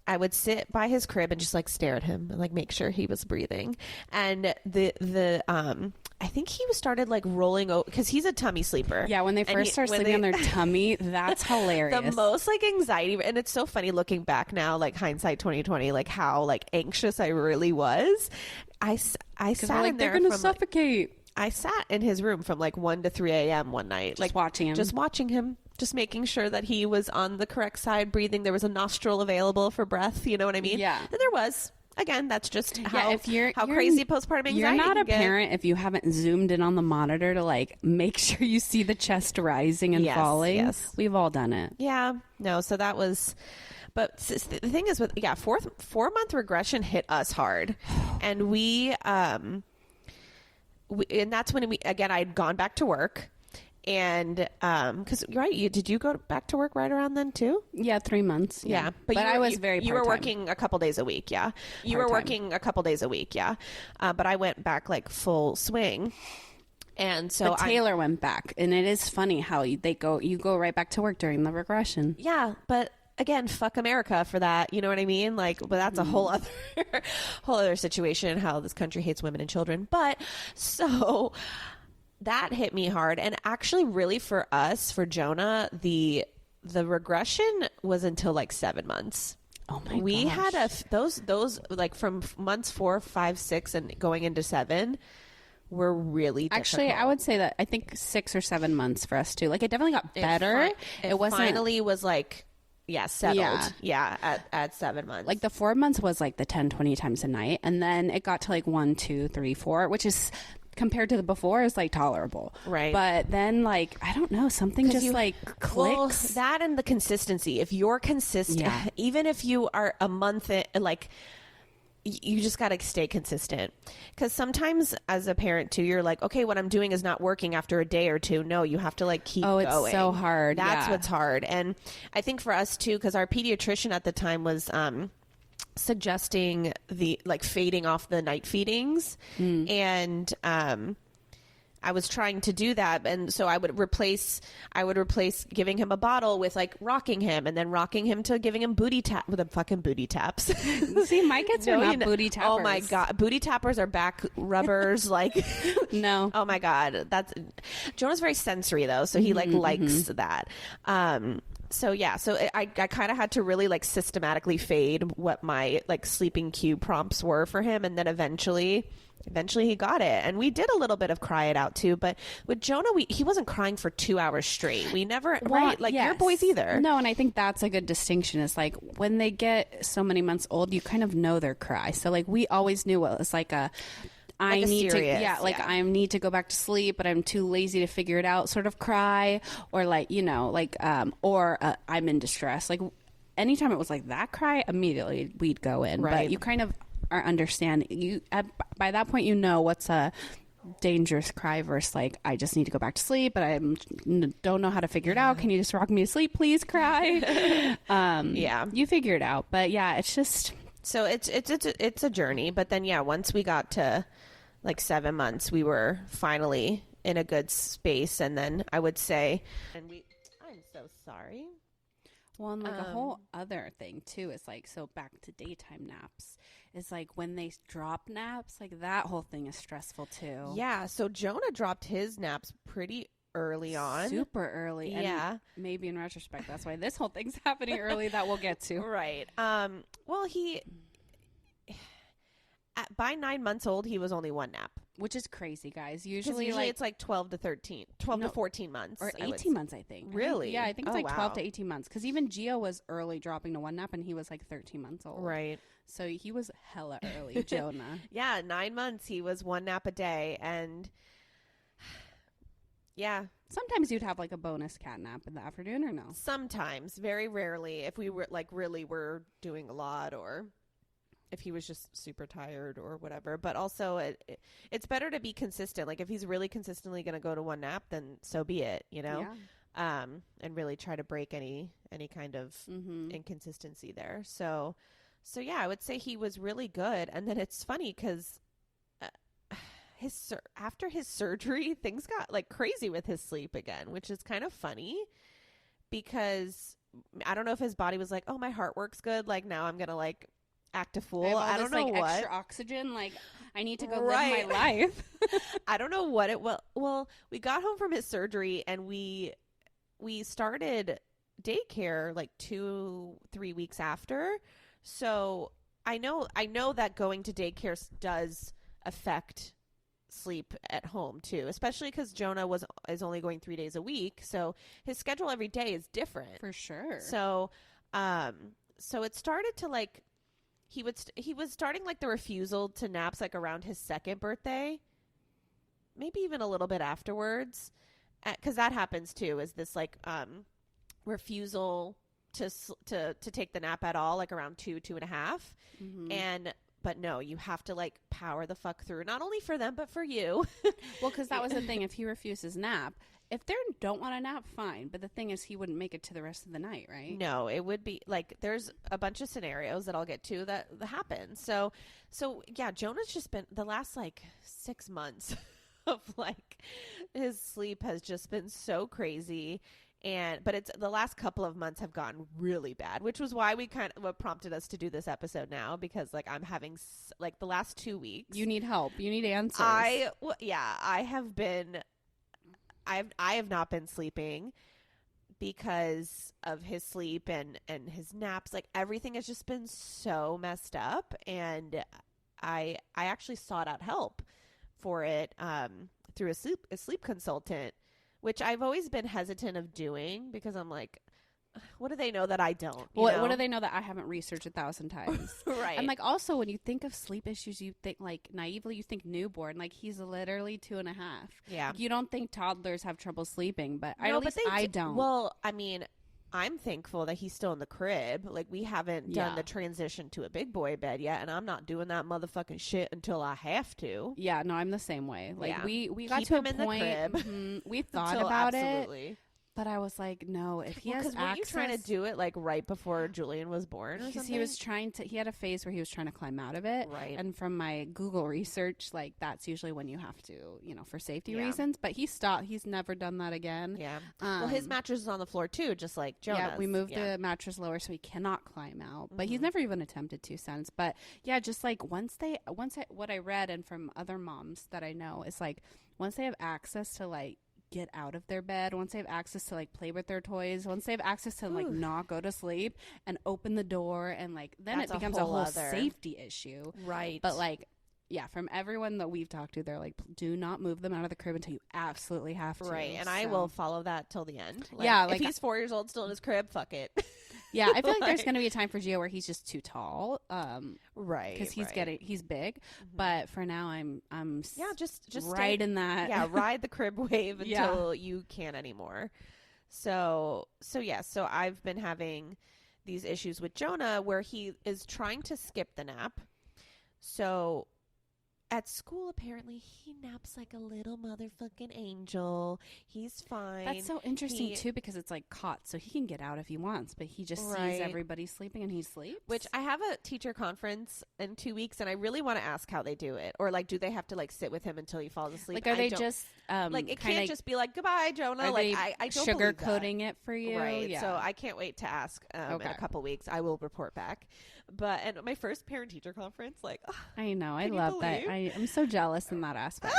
I would sit by his crib and just like stare at him and like make sure he was breathing. And I think he started like rolling over because he's a tummy sleeper. Yeah, when they first start sleeping on their tummy, that's hilarious. The most like anxiety, and it's so funny looking back now, like hindsight 2020, like how like anxious I really was. I sat in there. They're gonna suffocate. I sat in his room from like 1 to 3 a.m. one night, just watching him. Just making sure that he was on the correct side, breathing. There was a nostril available for breath. You know what I mean? Yeah. And there was. Again, that's just how crazy postpartum anxiety. You're not a get. parent if you haven't zoomed in on the monitor to like make sure you see the chest rising and falling. Yes. We've all done it. Yeah. No. So that was. But the thing is, with 4-month regression hit us hard, and we and that's when I'd gone back to work. And because did you go back to work right around then too? Yeah, 3 months. Yeah, but I was very part-time. You were working a couple days a week. Yeah, you were working a couple days a week. Yeah, but I went back like full swing. And so but Taylor went back, and it is funny how you go right back to work during the regression. Yeah, but again, fuck America for that. You know what I mean? Like, but that's a whole other situation. How this country hates women and children. But so. That hit me hard. And actually, really, for us, for Jonah, the regression was until like 7 months. Oh my gosh. We had those like from months 4, 5, 6 and going into 7 were really difficult. Actually, I would say that I think 6 or 7 months for us too. Like, it definitely got better. It wasn't finally was like settled. Yeah, at 7 months. Like the 4 months was like the 10, 20 times a night, and then it got to like 1, 2, 3, 4, which is compared to the before is like tolerable, right? But then, like, I don't know, something just like clicks. Well, that and the consistency. If you're consistent, even if you are a month in, like, you just got to stay consistent. Because sometimes as a parent too, you're like, okay, what I'm doing is not working after a day or two. No, you have to like keep going. It's so hard. That's what's hard. And I think for us too, because our pediatrician at the time was suggesting the like fading off the night feedings, and I was trying to do that, and so I would replace giving him a bottle with like rocking him, and then rocking him to giving him booty tap with the fucking booty taps. See, my kids are not booty tappers. Oh my god, booty tappers are back rubbers. Like, no. Oh my god, Jonah's very sensory though, so he likes that. So I kind of had to really like systematically fade what my like sleeping cue prompts were for him, and then eventually he got it, and we did a little bit of cry it out too. But with Jonah, he wasn't crying for 2 hours straight. We never right like your boys either. No, and I think that's a good distinction. Is like when they get so many months old, you kind of know their cry. So like we always knew it was like a. I need to go back to sleep, but I'm too lazy to figure it out sort of cry, or like, I'm in distress. Like anytime it was like that cry, immediately we'd go in. Right. But you kind of are understanding. By that point, you know what's a dangerous cry versus like, I just need to go back to sleep, but I don't know how to figure it out. Can you just rock me to sleep, please? Cry. You figure it out. But yeah, it's just... So it's a journey, but then once we got to like 7 months, we were finally in a good space, and then I would say, I'm so sorry. Well, and like a whole other thing too is like, so back to daytime naps is like when they drop naps, like that whole thing is stressful too. Yeah, so Jonah dropped his naps pretty early on. Super early. And maybe in retrospect, that's why this whole thing's happening early that we'll get to. Right. Well, by 9 months old, he was only one nap. Which is crazy, guys. Usually it's like 12 to 14 months. Or 18 months, I think. Really? Yeah, I think it's 12 to 18 months. Because even Gio was early dropping to one nap, and he was like 13 months old. Right. So he was hella early, Jonah. Yeah, 9 months. He was one nap a day, and... Yeah. Sometimes you'd have like a bonus cat nap in the afternoon, or no? Sometimes. Very rarely. If we were like really were doing a lot, or if he was just super tired or whatever. But also it's better to be consistent. Like if he's really consistently going to go to one nap, then so be it, Yeah. And really try to break any kind of inconsistency there. So yeah, I would say he was really good. And then it's funny because after his surgery, things got like crazy with his sleep again, which is kind of funny because I don't know if his body was like, oh, my heart works good, like now I'm gonna like act a fool. I don't know what extra oxygen, like I need to go live my life. I don't know what it was. Well, we got home from his surgery and we started daycare like 2-3 weeks after. So I know that going to daycare does affect sleep at home too, especially because Jonah is only going 3 days a week, so his schedule every day is different for sure. So it started to like he was starting like the refusal to naps like around his second birthday, maybe even a little bit afterwards, because that happens too, is this like refusal to take the nap at all, like around 2.5 and but no, you have to like power the fuck through, not only for them, but for you. Well, because that was the thing. If he refuses nap, if they don't want a nap, fine. But the thing is, he wouldn't make it to the rest of the night, right? No, it would be like, there's a bunch of scenarios that I'll get to that happen. So yeah, Jonah's just been the last like 6 months of like his sleep has just been so crazy. But it's the last couple of months have gotten really bad, which was why what prompted us to do this episode now, because like I'm having like the last 2 weeks. You need help. You need answers. I have not been sleeping because of his sleep and his naps. Like everything has just been so messed up, and I actually sought out help for it through a sleep consultant, which I've always been hesitant of doing because I'm like, what do they know that I don't? What do they know that I haven't researched 1,000 times? Right. And like also when you think of sleep issues, you think like naively, you think newborn. Like he's literally 2.5. Yeah. Like, you don't think toddlers have trouble sleeping, but I don't. Well, I mean, I'm thankful that he's still in the crib. Like we haven't done the transition to a big boy bed yet, and I'm not doing that motherfucking shit until I have to. Yeah, no, I'm the same way. Like we got Keep to him a in point. The crib. We thought about absolutely. it. But I was like, no, if he has access. Were you trying to do it like right before Julian was born or something? He was he had a phase where he was trying to climb out of it. Right. And from my Google research, like that's usually when you have to, for safety reasons. But he stopped. He's never done that again. Yeah. Well, his mattress is on the floor too, just like Jonah's. Yeah, we moved the mattress lower so he cannot climb out. But he's never even attempted to since. But yeah, just like what I read and from other moms that I know is like once they have access to like get out of their bed, once they have access to like play with their toys, once they have access to like not go to sleep and open the door, and like then That's it becomes a whole safety issue. Right. But like, yeah, from everyone that we've talked to, they're like, do not move them out of the crib until you absolutely have to. Right. And I will follow that till the end. Like, yeah. Like, if he's 4 years old still in his crib, fuck it. Yeah, I feel like there's going to be a time for Gio where he's just too tall. Right. Because he's big. Mm-hmm. But for now, I'm just right in that. Yeah, ride the crib wave until you can't anymore. So I've been having these issues with Jonah where he is trying to skip the nap. So at school, apparently, he naps like a little motherfucking angel. He's fine. That's so interesting, too, because it's like caught, so he can get out if he wants, but he just sees everybody sleeping and he sleeps. Which I have a teacher conference in 2 weeks, and I really want to ask how they do it. Or, like, do they have to, like, sit with him until he falls asleep? Like, are they just, like, it can't just be like, goodbye, Jonah. Like, I don't sugarcoating it for you? Right. Yeah. So I can't wait to ask in a couple weeks. I will report back. But, and my first parent-teacher conference, like, I know. I love that. I'm so jealous in that aspect.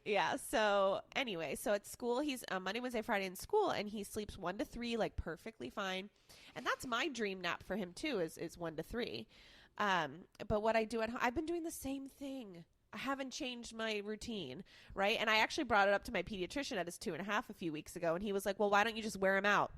Yeah. So anyway, so at school, he's Monday, Wednesday, Friday in school, and he sleeps 1 to 3, like perfectly fine. And that's my dream nap for him too, is 1 to 3. But what I do at home, I've been doing the same thing. I haven't changed my routine, right? And I actually brought it up to my pediatrician at his 2.5 a few weeks ago, and he was like, "Well, why don't you just wear him out?"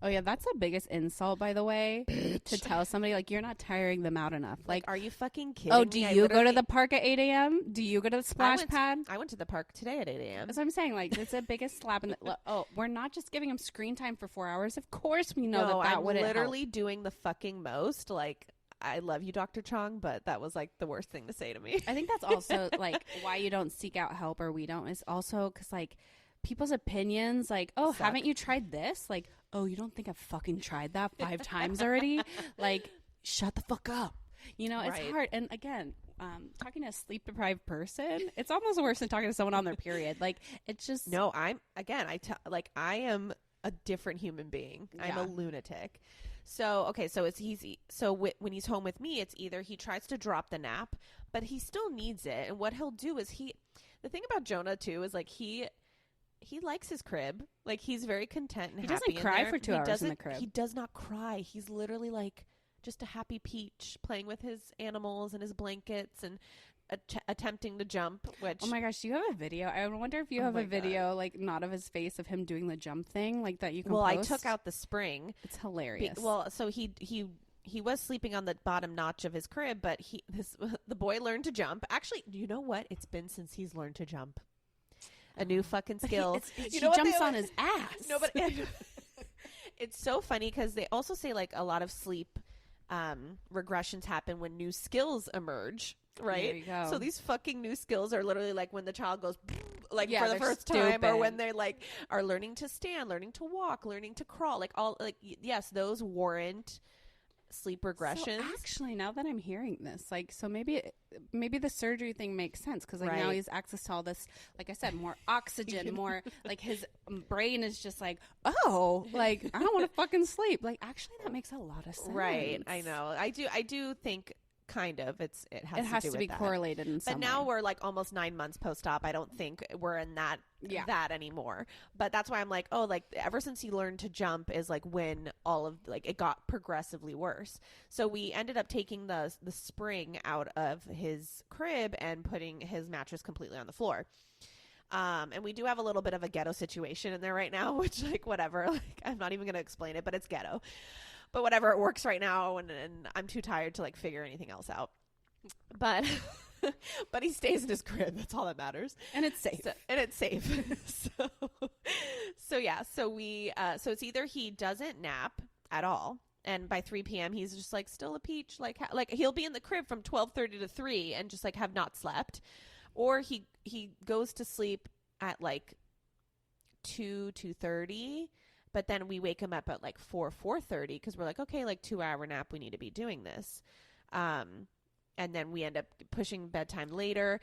Oh, yeah, that's the biggest insult, by the way, to tell somebody, like, you're not tiring them out enough. Like, are you fucking kidding me? Do you go to the park at 8 a.m.? Do you go to the splash pad? I went to the park today at 8 a.m. That's what I'm saying. Like, it's the biggest slap in the... Oh, we're not just giving him screen time for 4 hours. Of course we know that wouldn't help. I'm literally doing the fucking most. Like, I love you, Dr. Chong, but that was, like, the worst thing to say to me. I think that's also, like, why you don't seek out help, or we don't, is also because, like, people's opinions, like, oh, haven't you tried this? Like, oh, you don't think I've fucking tried that 5 times already? Like, shut the fuck up. You know, it's hard. And again, talking to a sleep deprived person, it's almost worse than talking to someone on their period. Like, it's just... No, I am a different human being. Yeah. I'm a lunatic. So, okay, so it's easy. So when he's home with me, it's either he tries to drop the nap, but he still needs it. And what he'll do is the thing about Jonah too is like he likes his crib. Like, he's very content and happy. He doesn't cry for 2 hours in the crib. He does not cry. He's literally like just a happy peach playing with his animals and his blankets and attempting to jump, which... Oh my gosh, do you have a video? I wonder if you have a video, like, not of his face, of him doing the jump thing, like, that you can post. I took out the spring. It's hilarious. So he was sleeping on the bottom notch of his crib, but the boy learned to jump. Actually, you know what? It's been since he's learned to jump. A new fucking skill. He jumps on his ass. No, but it's so funny because they also say, like, a lot of sleep regressions happen when new skills emerge, right? There you go. So these fucking new skills are literally like when the child goes like for the first stupid. time, or when they like are learning to stand, learning to walk, learning to crawl, like all like yes, those warrant sleep regressions. So actually, now that I'm hearing this, like, so maybe the surgery thing makes sense, because like now he has access to all this, like I said, more oxygen, more like his brain is just like, oh, like I don't want to fucking sleep. Like, actually, that makes a lot of sense. Right. I know. I do think kind of it has to be correlated in some way. But now we're like almost 9 months post-op. I don't think we're in that anymore. But that's why I'm like, oh, like ever since he learned to jump is like when all of like it got progressively worse. So we ended up taking the spring out of his crib and putting his mattress completely on the floor. And we do have a little bit of a ghetto situation in there right now, which like whatever, like I'm not even going to explain it, but it's ghetto. But whatever, it works right now, and I'm too tired to like figure anything else out. But but he stays in his crib. That's all that matters, and it's safe. So yeah. So it's either he doesn't nap at all, and by 3 p.m. he's just like still a peach, like he'll be in the crib from 12:30 to 3 and just like have not slept, or he goes to sleep at like 2:30. But then we wake him up at like 4:30 because we're like, okay, like 2-hour nap, we need to be doing this. And then we end up pushing bedtime later.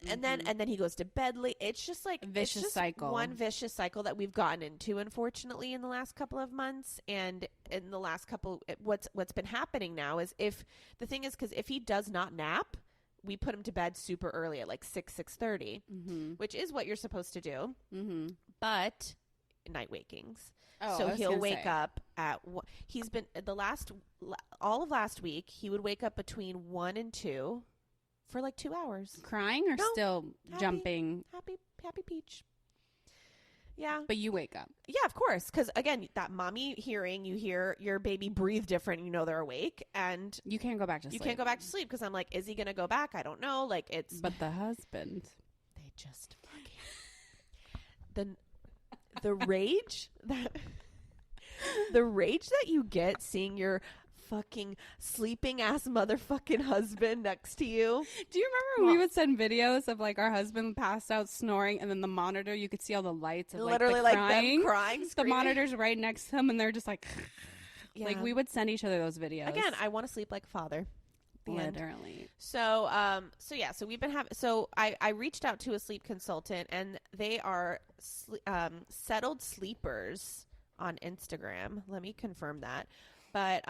And then he goes to bed late. It's just like vicious cycle. One vicious cycle that we've gotten into, unfortunately, in the last couple of months. And in the last couple, what's been happening now is because if he does not nap, we put him to bed super early at like 6:30, which is what you're supposed to do. But night wakings. So he'll wake up at he's been all of last week. He would wake up between 1 and 2 for like 2 hours. Crying or still jumping? Happy peach. Yeah. But you wake up. Yeah, of course. Because, again, that mommy hearing, you hear your baby breathe different, you know they're awake. And you can't go back to sleep. You can't go back to sleep because I'm like, is he going to go back? I don't know. Like, it's. But the husband. They just fucking. The rage that. The rage that you get seeing your fucking sleeping ass motherfucking husband next to you. Do you remember when we would send videos of like our husband passed out snoring, and then the monitor, you could see all the lights of literally like them crying, the monitor's right next to him, and they're just like like we would send each other those videos. Again, I want to sleep like a father. Literally. So we've been having, I reached out to a sleep consultant, and they are settled sleepers on Instagram. Let me confirm that. But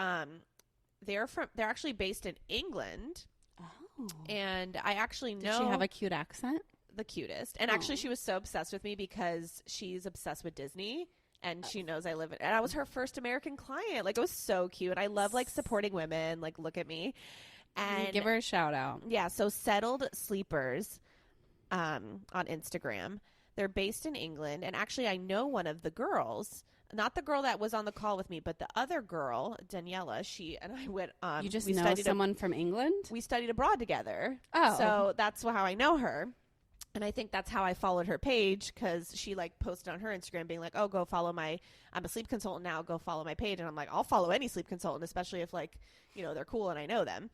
they're actually based in England. Oh. And I actually know. Did she have a cute accent? The cutest. And actually she was so obsessed with me because she's obsessed with Disney. And she knows I live in, and I was her first American client. Like, it was so cute. I love like supporting women. Like, look at me. And give her a shout out. Yeah. So Settled Sleepers on Instagram. They're based in England. And actually I know one of the girls, not the girl that was on the call with me, but the other girl, Daniela. She and I went. You just know someone from England? We studied abroad together. Oh. So that's how I know her. And I think that's how I followed her page, because she like posted on her Instagram being like, oh, go follow I'm a sleep consultant now, go follow my page. And I'm like, I'll follow any sleep consultant, especially if like, you know, they're cool and I know them.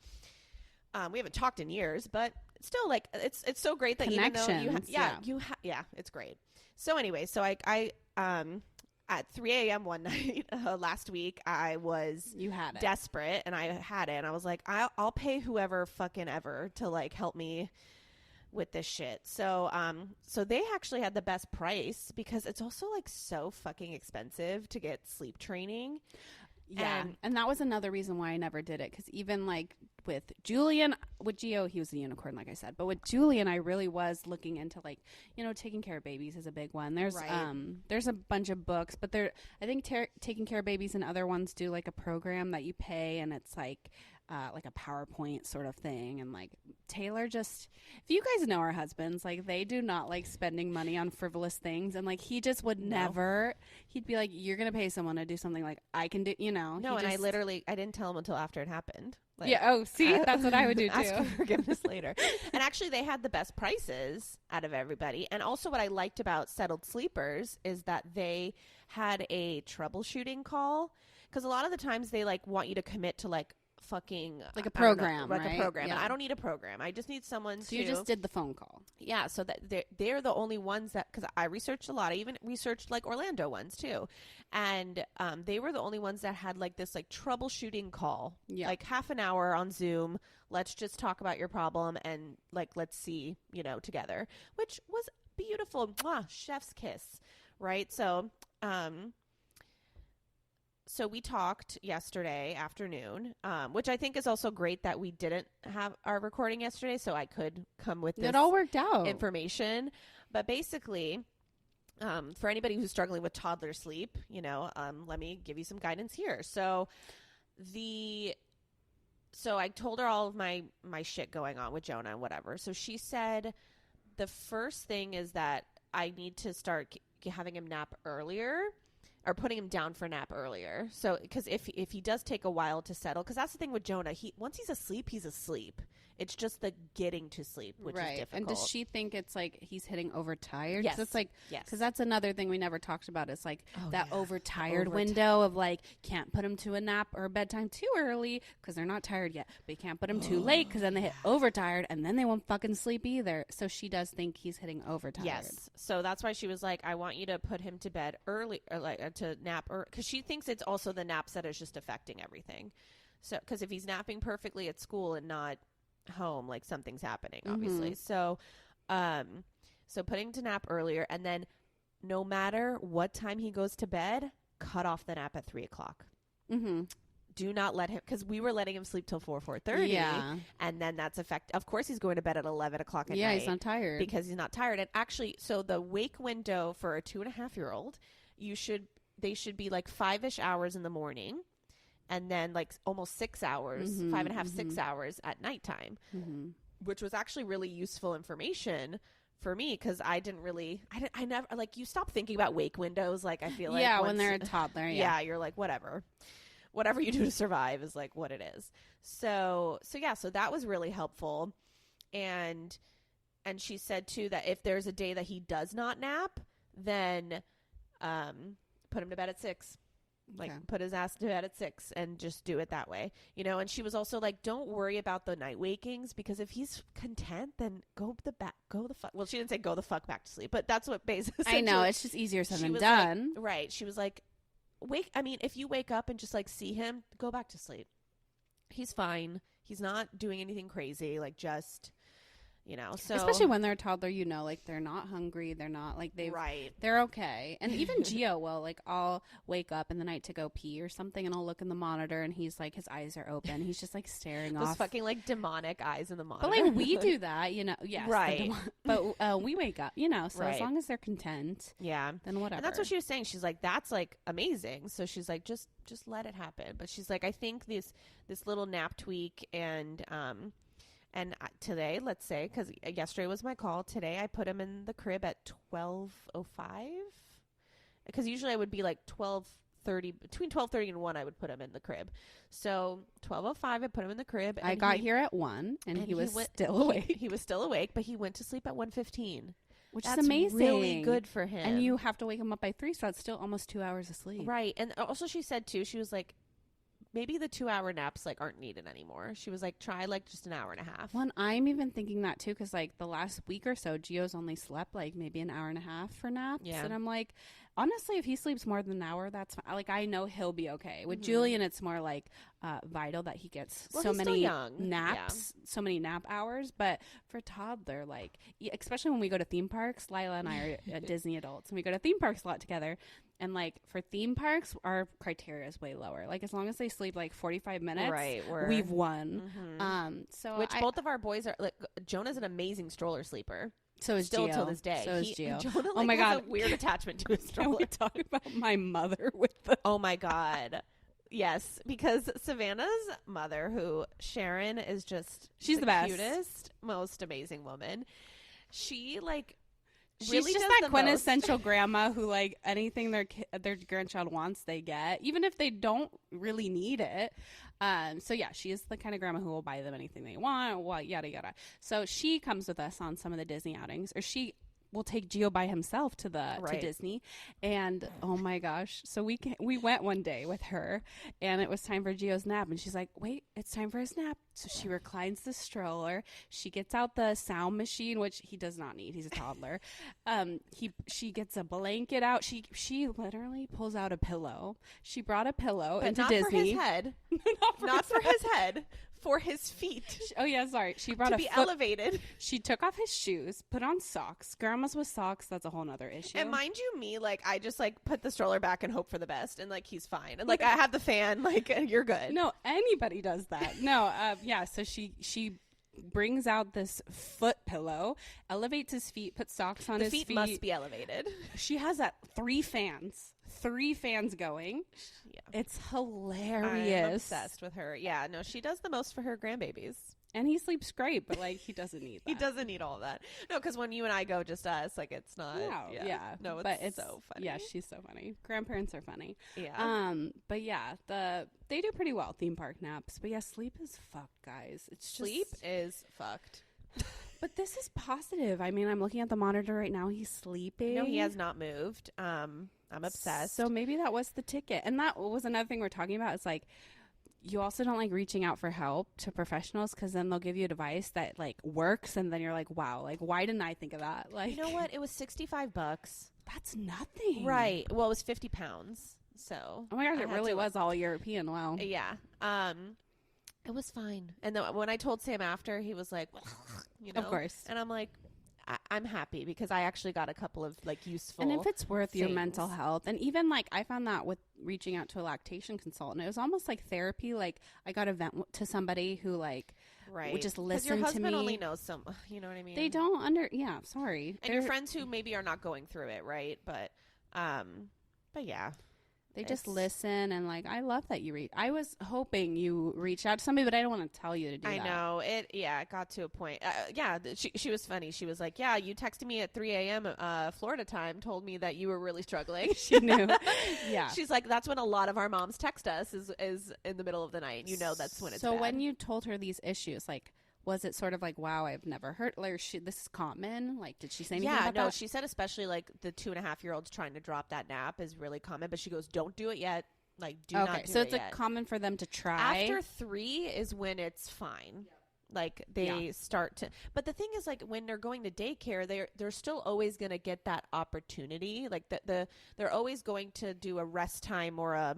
We haven't talked in years, but still, like, it's so great that even though it's great. So anyway, so I at 3 a.m. one night last week, I was desperate, and I had it, and I was like, I'll pay whoever fucking ever to like help me with this shit. So they actually had the best price, because it's also like so fucking expensive to get sleep training. Yeah. And that was another reason why I never did it. Because even like with Julian, with Gio, he was a unicorn, like I said. But with Julian, I really was looking into like, you know, taking care of babies is a big one. There's a bunch of books, but I think taking care of babies and other ones do like a program that you pay, and it's like a PowerPoint sort of thing. And like Taylor just, if you guys know our husbands, like they do not like spending money on frivolous things. And like he just would never, he'd be like, you're going to pay someone to do something like I can do, you know. No, and I didn't tell him until after it happened. Like, yeah. Oh, see, that's what I would do too. Ask for forgiveness later. And actually they had the best prices out of everybody. And also what I liked about Settled Sleepers is that they had a troubleshooting call. Because a lot of the times they like want you to commit to like fucking like a program, like right? a program. Yeah. And I don't need a program. I just need someone so you just did the phone call. Yeah, so that they're the only ones that, because I researched a lot. I even researched like Orlando ones too, and they were the only ones that had like this like troubleshooting call, like half an hour on Zoom. Let's just talk about your problem and like let's see, you know, together, which was beautiful. Mwah, chef's kiss, right? So So we talked yesterday afternoon, which I think is also great that we didn't have our recording yesterday, so I could come with this. It all worked out. Information. But basically, for anybody who's struggling with toddler sleep, you know, let me give you some guidance here. So I told her all of my shit going on with Jonah and whatever. So she said the first thing is that I need to start having him nap earlier, or putting him down for a nap earlier. So, because if he does take a while to settle, because that's the thing with Jonah, once he's asleep, he's asleep. It's just the getting to sleep, which is difficult. And does she think it's like he's hitting overtired? Yes. It's like, because that's another thing we never talked about. It's like overtired Overtired window of like, can't put him to a nap or bedtime too early because they're not tired yet. But you can't put him too late because then they hit overtired and then they won't fucking sleep either. So she does think he's hitting overtired. Yes. So that's why she was like, I want you to put him to bed early, or like to nap, because she thinks it's also the naps that is just affecting everything. So, because if he's napping perfectly at school and not home, like something's happening, obviously. So putting to nap earlier, and then no matter what time he goes to bed, cut off the nap at 3:00. do not let him, because we were letting him sleep till 4:30. Yeah. And then that's of course he's going to bed at 11 o'clock at night. Yeah, he's not tired. Because he's not tired. And actually, so the wake window for a 2.5-year-old, they should be like 5-ish hours in the morning. And then like almost 6 hours, 5.5, 6 hours at nighttime, which was actually really useful information for me, because I never, like, you stop thinking about wake windows. Like, I feel like when they're a toddler. Yeah, you're like, whatever you do to survive is like what it is. So that was really helpful. And she said too that if there's a day that he does not nap, then put him to bed at 6. Like, put his ass to bed at 6 and just do it that way, and she was also like, don't worry about the night wakings, because if he's content, then well, she didn't say go the fuck back to sleep, but that's what basically I know, it's just easier said than done. Like, right. She was like, if you wake up and just like see him, go back to sleep. He's fine. He's not doing anything crazy. Like, just, so especially when they're a toddler, like they're not hungry, they're not like they're okay. And even Gio will, like, I'll wake up in the night to go pee or something, and I'll look in the monitor, and he's like, his eyes are open, he's just like staring off, those fucking like demonic eyes in the monitor. But like, we do that, yes, right? But we wake up, so as long as they're content, then whatever. And that's what she was saying. She's like, that's like amazing. So she's like, just let it happen. But she's like, I think this little nap tweak and today, let's say, because yesterday was my call. Today, I put him in the crib at 12:05. Because usually I would be like 12:30, between 12:30 and 1, I would put him in the crib. So 12:05, I put him in the crib. I got here at 1, and he was still awake. He was still awake, but he went to sleep at 1:15. Which is amazing. Really good for him. And you have to wake him up by 3, so that's still almost 2 hours of sleep. Right. And also she said, too, she was like, maybe the 2-hour naps like aren't needed anymore. She was like, try like just an hour and a half. Well, and I'm even thinking that too, because like the last week or so, Gio's only slept like maybe an hour and a half for naps. Yeah. And I'm like, honestly, if he sleeps more than an hour, that's fine. Like, I know he'll be okay. With Julian, it's more like vital that he gets so many naps, so many nap hours. But for toddler, like, especially when we go to theme parks, Lila and I are Disney adults, and we go to theme parks a lot together. And like for theme parks, our criteria is way lower. Like, as long as they sleep like 45 minutes, we've won. Which both of our boys are. Like, Jonah's an amazing stroller sleeper. So is still Gio. Till this day. So is Gio. Jonah, oh my God, has a weird attachment to his stroller. Can we talk about my mother with the? Oh my God. Yes, because Savannah's mother, who Sharon is just, she's the best, cutest, most amazing woman. She like. She's really just that quintessential grandma who, like, anything their grandchild wants, they get, even if they don't really need it. So yeah, she is the kind of grandma who will buy them anything they want, yada yada. So she comes with us on some of the Disney outings, or she will take Gio by himself to Disney. And oh my gosh, so we went one day with her, and it was time for Gio's nap, and she's like, wait, it's time for his nap. So she reclines the stroller, she gets out the sound machine, which he does not need, he's a toddler. She gets a blanket out, she literally pulls out a pillow. She brought a pillow into not Disney. For his head. not for his head. For his feet. Oh yeah, sorry. She brought to be elevated. She took off his shoes, put on socks. Grandma's with socks, that's a whole nother issue. And mind you, me, like, I just like put the stroller back and hope for the best, and like he's fine. And like I have the fan, like, you're good. No, anybody does that. No, yeah. So she brings out this foot pillow, elevates his feet, puts socks on his feet. The feet must be elevated. She has 3 fans going. Yeah. It's hilarious. I'm obsessed with her. Yeah, no, she does the most for her grandbabies. And he sleeps great, but like he doesn't need that. He doesn't need all that. No, because when you and I go just us, like it's not. Yeah. No, it's so funny. Yeah, she's so funny. Grandparents are funny. Yeah. But yeah, they do pretty well, theme park naps. But yeah, sleep is fucked, guys. It's just sleep is fucked. But this is positive. I mean, I'm looking at the monitor right now. He's sleeping. No, he has not moved. I'm obsessed. So maybe that was the ticket. And that was another thing we're talking about. It's like, you also don't like reaching out for help to professionals, because then they'll give you advice that like works, and then you're like, wow, like why didn't I think of that? Like, you know what? It was $65. That's nothing, right? Well, it was 50 pounds. So oh my gosh, it really was all European. Wow. Yeah. It was fine. And then when I told Sam after, he was like, well, of course. And I'm like, I'm happy because I actually got a couple of like useful. And if it's worth your things. mental health, and even like I found that with reaching out to a lactation consultant, it was almost like therapy. Like I got to vent to somebody who like would just listen to me. Your husband only knows some, you know what I mean? They don't sorry. And your friends who maybe are not going through it, right? But yeah. They just listen, and like I love that you I was hoping you reached out to somebody, but I don't want to tell you to do that. I know it. Yeah, it got to a point. She was funny. She was like, "Yeah, you texted me at 3 a.m. Florida time, told me that you were really struggling." She knew. Yeah, she's like, "That's when a lot of our moms text us is in the middle of the night. And you know, that's when it's so bad. When you told her these issues, like. Was it sort of like, wow, I've never heard, like, this is common? Like, did she say anything about that? No, she said especially, like, the 2.5-year-olds trying to drop that nap is really common. But she goes, don't do it yet. Like, do not do it yet. So it's like common for them to try. After 3 is when it's fine. Like, they start to. But the thing is, like, when they're going to daycare, they're still always going to get that opportunity. Like, they're always going to do a rest time or a.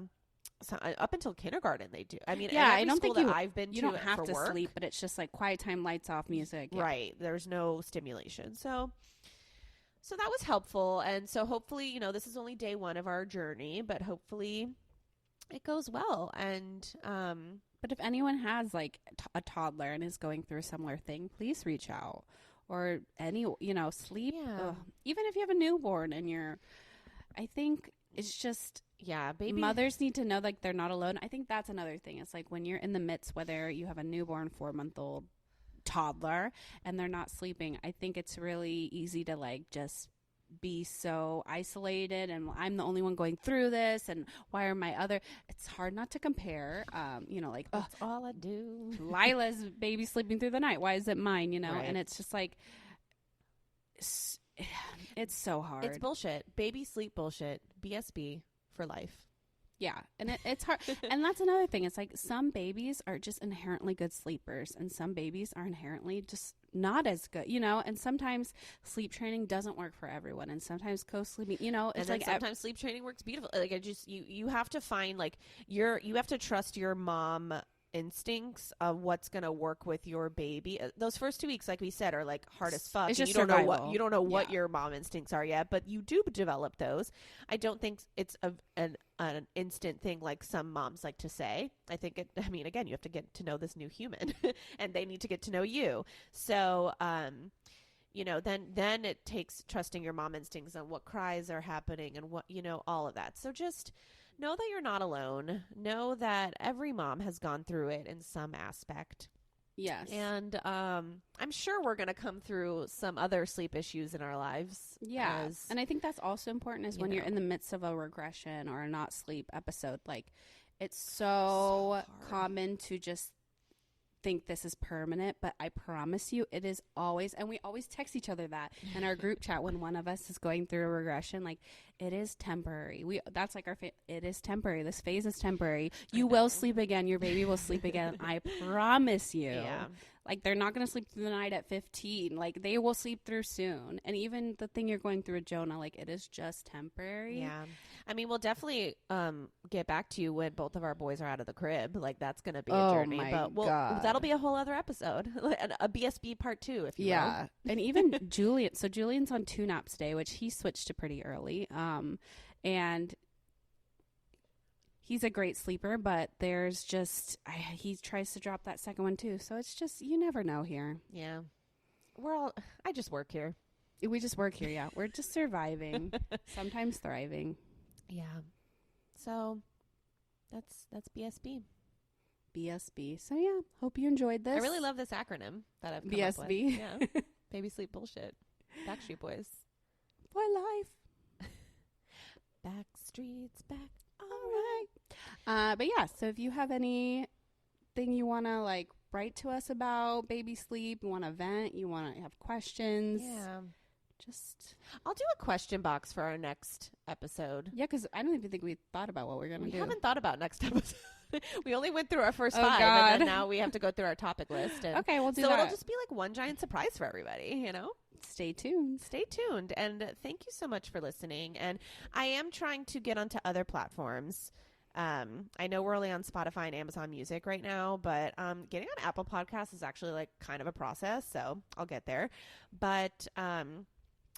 So, up until kindergarten, they do. I mean, I don't think I've been you to don't have to work, sleep, but it's just like quiet time, lights off, music. Yeah. Right. There's no stimulation. So that was helpful. And so hopefully, you know, this is only day 1 of our journey, but hopefully it goes well. And, but if anyone has like a toddler and is going through a similar thing, please reach out. Or sleep. Yeah. Even if you have a newborn and I think it's just. Yeah, baby. Mothers need to know like they're not alone. I think that's another thing. It's like when you're in the midst, whether you have a newborn 4-month-old toddler and they're not sleeping, I think it's really easy to like just be so isolated and I'm the only one going through this and why are my other it's hard not to compare like that's all I do. Lila's baby sleeping through the night, why is it mine, right. And it's just like it's so hard. It's bullshit. Baby sleep bullshit. BSB for life. Yeah, and it's hard. And that's another thing. It's like some babies are just inherently good sleepers and some babies are inherently just not as good, and sometimes sleep training doesn't work for everyone and sometimes co-sleeping, it's and like sometimes sleep training works beautiful. Like you have to find like you have to trust your mom instincts of what's going to work with your baby. Those first 2 weeks, like we said, are like hard as fuck. It's just you don't survival. know what your mom instincts are yet, but you do develop those. I don't think it's an instant thing like some moms like to say. I think again, you have to get to know this new human and they need to get to know you. So, then it takes trusting your mom instincts on what cries are happening and what, all of that. So just know that you're not alone. Know that every mom has gone through it in some aspect. Yes. And I'm sure we're going to come through some other sleep issues in our lives. Yeah. And I think that's also important is when you're in the midst of a regression or a not sleep episode. Like, it's so common to just think this is permanent, but I promise you it is always, and we always text each other that in our group chat when one of us is going through a regression, like it is temporary. That's like it is temporary. This phase is temporary. You will sleep again. Your baby will sleep again. I promise you. Yeah. Like they're not going to sleep through the night at 15. Like they will sleep through soon. And even the thing you're going through with Jonah, like it is just temporary. Yeah. I mean, we'll definitely get back to you when both of our boys are out of the crib. Like that's going to be a journey. But that'll be a whole other episode. A BSB part 2, if you will. And even Julian. So Julian's on 2 naps a day, which he switched to pretty early. And he's a great sleeper, but there's just, he tries to drop that second one too. So it's just, you never know here. Yeah. I just work here. We just work here, yeah. We're just surviving, sometimes thriving. Yeah. So that's BSB. BSB. So yeah, hope you enjoyed this. I really love this acronym that I've come BSB. up with. Yeah. Baby sleep bullshit. Backstreet Boys. For life. Backstreet's back. All right. But yeah, so if you have anything you want to like write to us about baby sleep, you want to vent, you want to have questions. Yeah. I'll do a question box for our next episode. Yeah, because I don't even think we thought about what we're going to do. We haven't thought about next episode. We only went through our first 5, God. and then now we have to go through our topic list. And okay, we'll do that. So it'll just be like one giant surprise for everybody, Stay tuned. Stay tuned. And thank you so much for listening. And I am trying to get onto other platforms. I know we're only on Spotify and Amazon Music right now, but getting on Apple Podcasts is actually like kind of a process, so I'll get there. But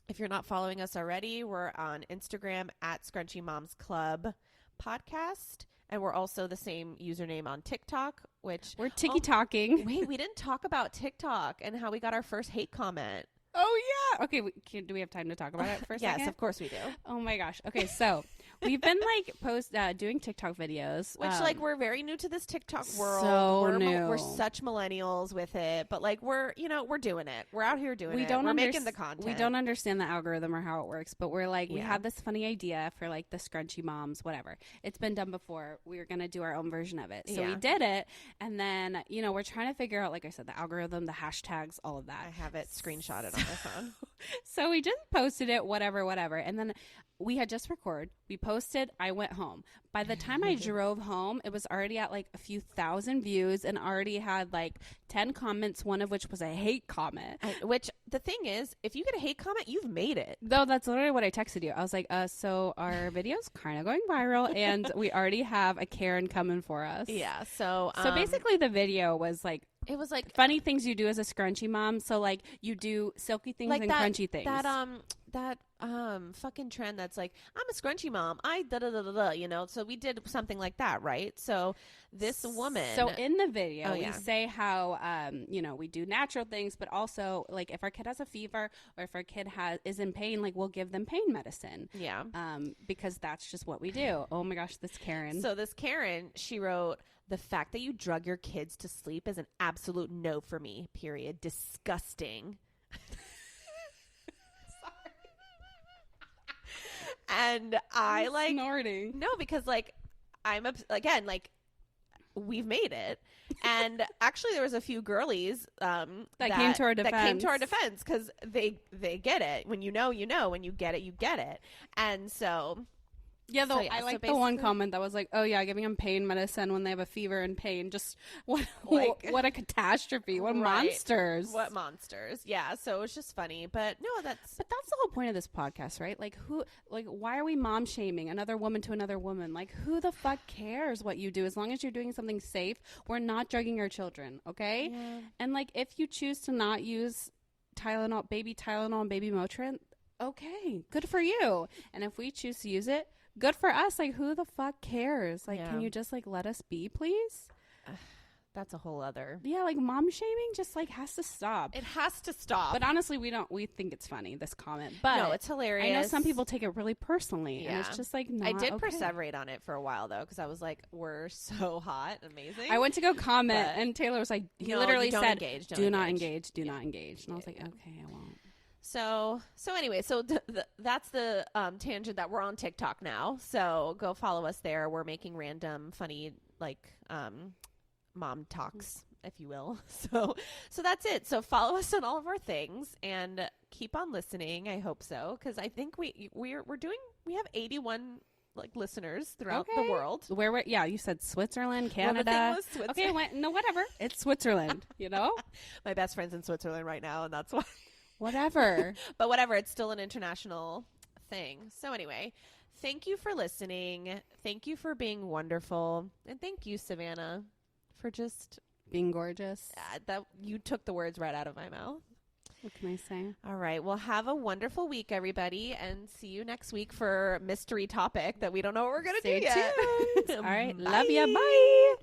if you're not following us already, we're on Instagram at Scrunchy Moms Club Podcast, and we're also the same username on TikTok, which We're tiki-talking. wait, we didn't talk about TikTok and how we got our first hate comment. Oh, yeah. Okay, do we have time to talk about it for a second? Yes, of course we do. Oh, my gosh. Okay, so we've been, doing TikTok videos. Which, we're very new to this TikTok world. So we're new. We're such millennials with it. But, we're doing it. We're out here doing it. We're making the content. We don't understand the algorithm or how it works. But we're we had this funny idea for, the Scrunchy Moms, whatever. It's been done before. We were going to do our own version of it. So we did it. And then, we're trying to figure out, like I said, the algorithm, the hashtags, all of that. I have it screenshotted on my phone. So we just posted it, whatever. And then we had just recorded. We posted. I went home. By the time I drove home, it was already at a few thousand views and already had 10 comments, one of which was a hate comment. Which the thing is, if you get a hate comment, you've made it. Though that's literally what I texted you. I was like, so our video's kind of going viral and we already have a Karen coming for us. Yeah. So basically the video was it was funny things you do as a scrunchy mom. So you do silky things and crunchy things. That fucking trend that's I'm a scrunchy mom. I da da da da da. So we did something like that, right? So this woman. So in the video, we say how we do natural things, but also if our kid has a fever or if our kid is in pain, we'll give them pain medicine. Yeah. Because that's just what we do. Oh my gosh, this Karen. So this Karen, she wrote, "The fact that you drug your kids to sleep is an absolute no for me. Period. Disgusting." And I snorting. No, because I'm again we've made it, and actually there was a few girlies that came to our defense. That came to our defense because they get it. When you know, when you get it, and so. Yeah, though I like the one comment that was oh yeah, giving them pain medicine when they have a fever and pain. Just what a catastrophe! What monsters! What monsters! Yeah, so it was just funny, but no, that's the whole point of this podcast, right? Why are we mom shaming another woman to another woman? Who the fuck cares what you do as long as you're doing something safe? We're not drugging our children, okay? Yeah. And if you choose to not use Tylenol, baby Tylenol, and baby Motrin, okay, good for you. And if we choose to use it, good for us. Who the fuck cares? Can you just let us be, please? That's a whole other. Yeah, mom shaming just has to stop. It has to stop. But honestly, we think it's funny, this comment. But no, it's hilarious. I know some people take it really personally, and it's just not I did okay. perseverate on it for a while though, because I was we're so hot, amazing. I went to go comment, and Taylor was he literally said, engage, "Do not engage, do not engage," and I was okay, I won't. So anyway, that's the tangent that we're on TikTok now. So go follow us there. We're making random funny mom talks, if you will. So that's it. So follow us on all of our things and keep on listening. I hope so, because I think we have 81 listeners throughout the world. Yeah, you said Switzerland, Canada. Well, the thing was Okay, whatever. It's Switzerland. My best friend's in Switzerland right now, and that's why. Whatever. But whatever, it's still an international thing. So anyway, thank you for listening. Thank you for being wonderful. And thank you, Savannah, for just being gorgeous. That you took the words right out of my mouth. What can I say? All right. Well, have a wonderful week, everybody, and see you next week for mystery topic that we don't know what we're going to do yet. All right. Love ya. Bye.